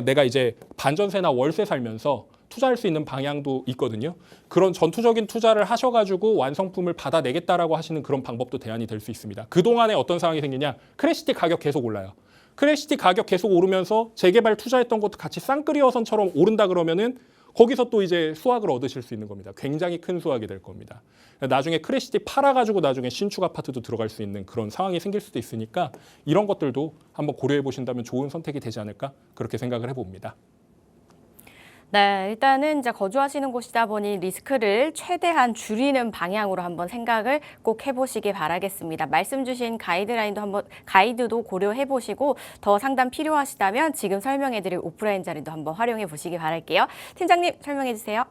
내가 이제 반전세나 월세 살면서 투자할 수 있는 방향도 있거든요. 그런 전투적인 투자를 하셔가지고 완성품을 받아내겠다라고 하시는 그런 방법도 대안이 될 수 있습니다. 그동안에 어떤 상황이 생기냐. 크래시티 가격 계속 올라요. 크래시티 가격 계속 오르면서 재개발 투자했던 것도 같이 쌍끌이어선처럼 오른다 그러면은 거기서 또 이제 수확을 얻으실 수 있는 겁니다. 굉장히 큰 수확이 될 겁니다. 나중에 크래시티 팔아가지고 나중에 신축 아파트도 들어갈 수 있는 그런 상황이 생길 수도 있으니까 이런 것들도 한번 고려해 보신다면 좋은 선택이 되지 않을까 그렇게 생각을 해봅니다. 네, 일단은 이제 거주하시는 곳이다 보니 리스크를 최대한 줄이는 방향으로 한번 생각을 꼭 해보시기 바라겠습니다. 말씀 주신 가이드도 고려해 보시고 더 상담 필요하시다면 지금 설명해드릴 오프라인 자리도 한번 활용해 보시기 바랄게요. 팀장님 설명해 주세요.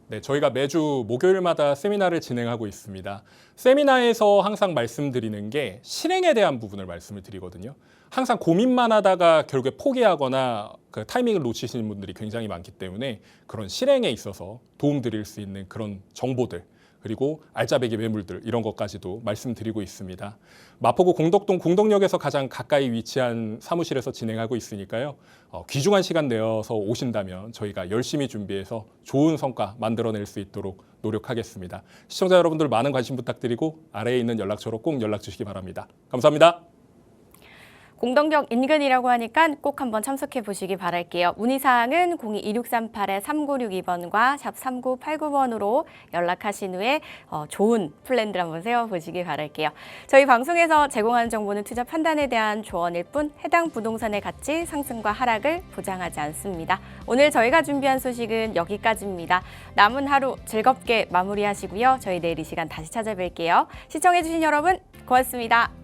네, 저희가 매주 목요일마다 세미나를 진행하고 있습니다. 세미나에서 항상 말씀드리는 게 실행에 대한 부분을 말씀을 드리거든요. 항상 고민만 하다가 결국에 포기하거나 그 타이밍을 놓치시는 분들이 굉장히 많기 때문에 그런 실행에 있어서 도움 드릴 수 있는 그런 정보들 그리고 알짜배기 매물들 이런 것까지도 말씀드리고 있습니다. 마포구 공덕동 공덕역에서 가장 가까이 위치한 사무실에서 진행하고 있으니까요. 귀중한 시간 내어서 오신다면 저희가 열심히 준비해서 좋은 성과 만들어낼 수 있도록 노력하겠습니다. 시청자 여러분들 많은 관심 부탁드리고 아래에 있는 연락처로 꼭 연락 주시기 바랍니다. 감사합니다. 공덕역 인근이라고 하니까 꼭 한번 참석해 보시기 바랄게요. 문의사항은 02-2638-3962번과 샵 3989번으로 연락하신 후에 좋은 플랜들 한번 세워보시기 바랄게요. 저희 방송에서 제공하는 정보는 투자 판단에 대한 조언일 뿐 해당 부동산의 가치 상승과 하락을 보장하지 않습니다. 오늘 저희가 준비한 소식은 여기까지입니다. 남은 하루 즐겁게 마무리하시고요. 저희 내일 이 시간 다시 찾아뵐게요. 시청해주신 여러분 고맙습니다.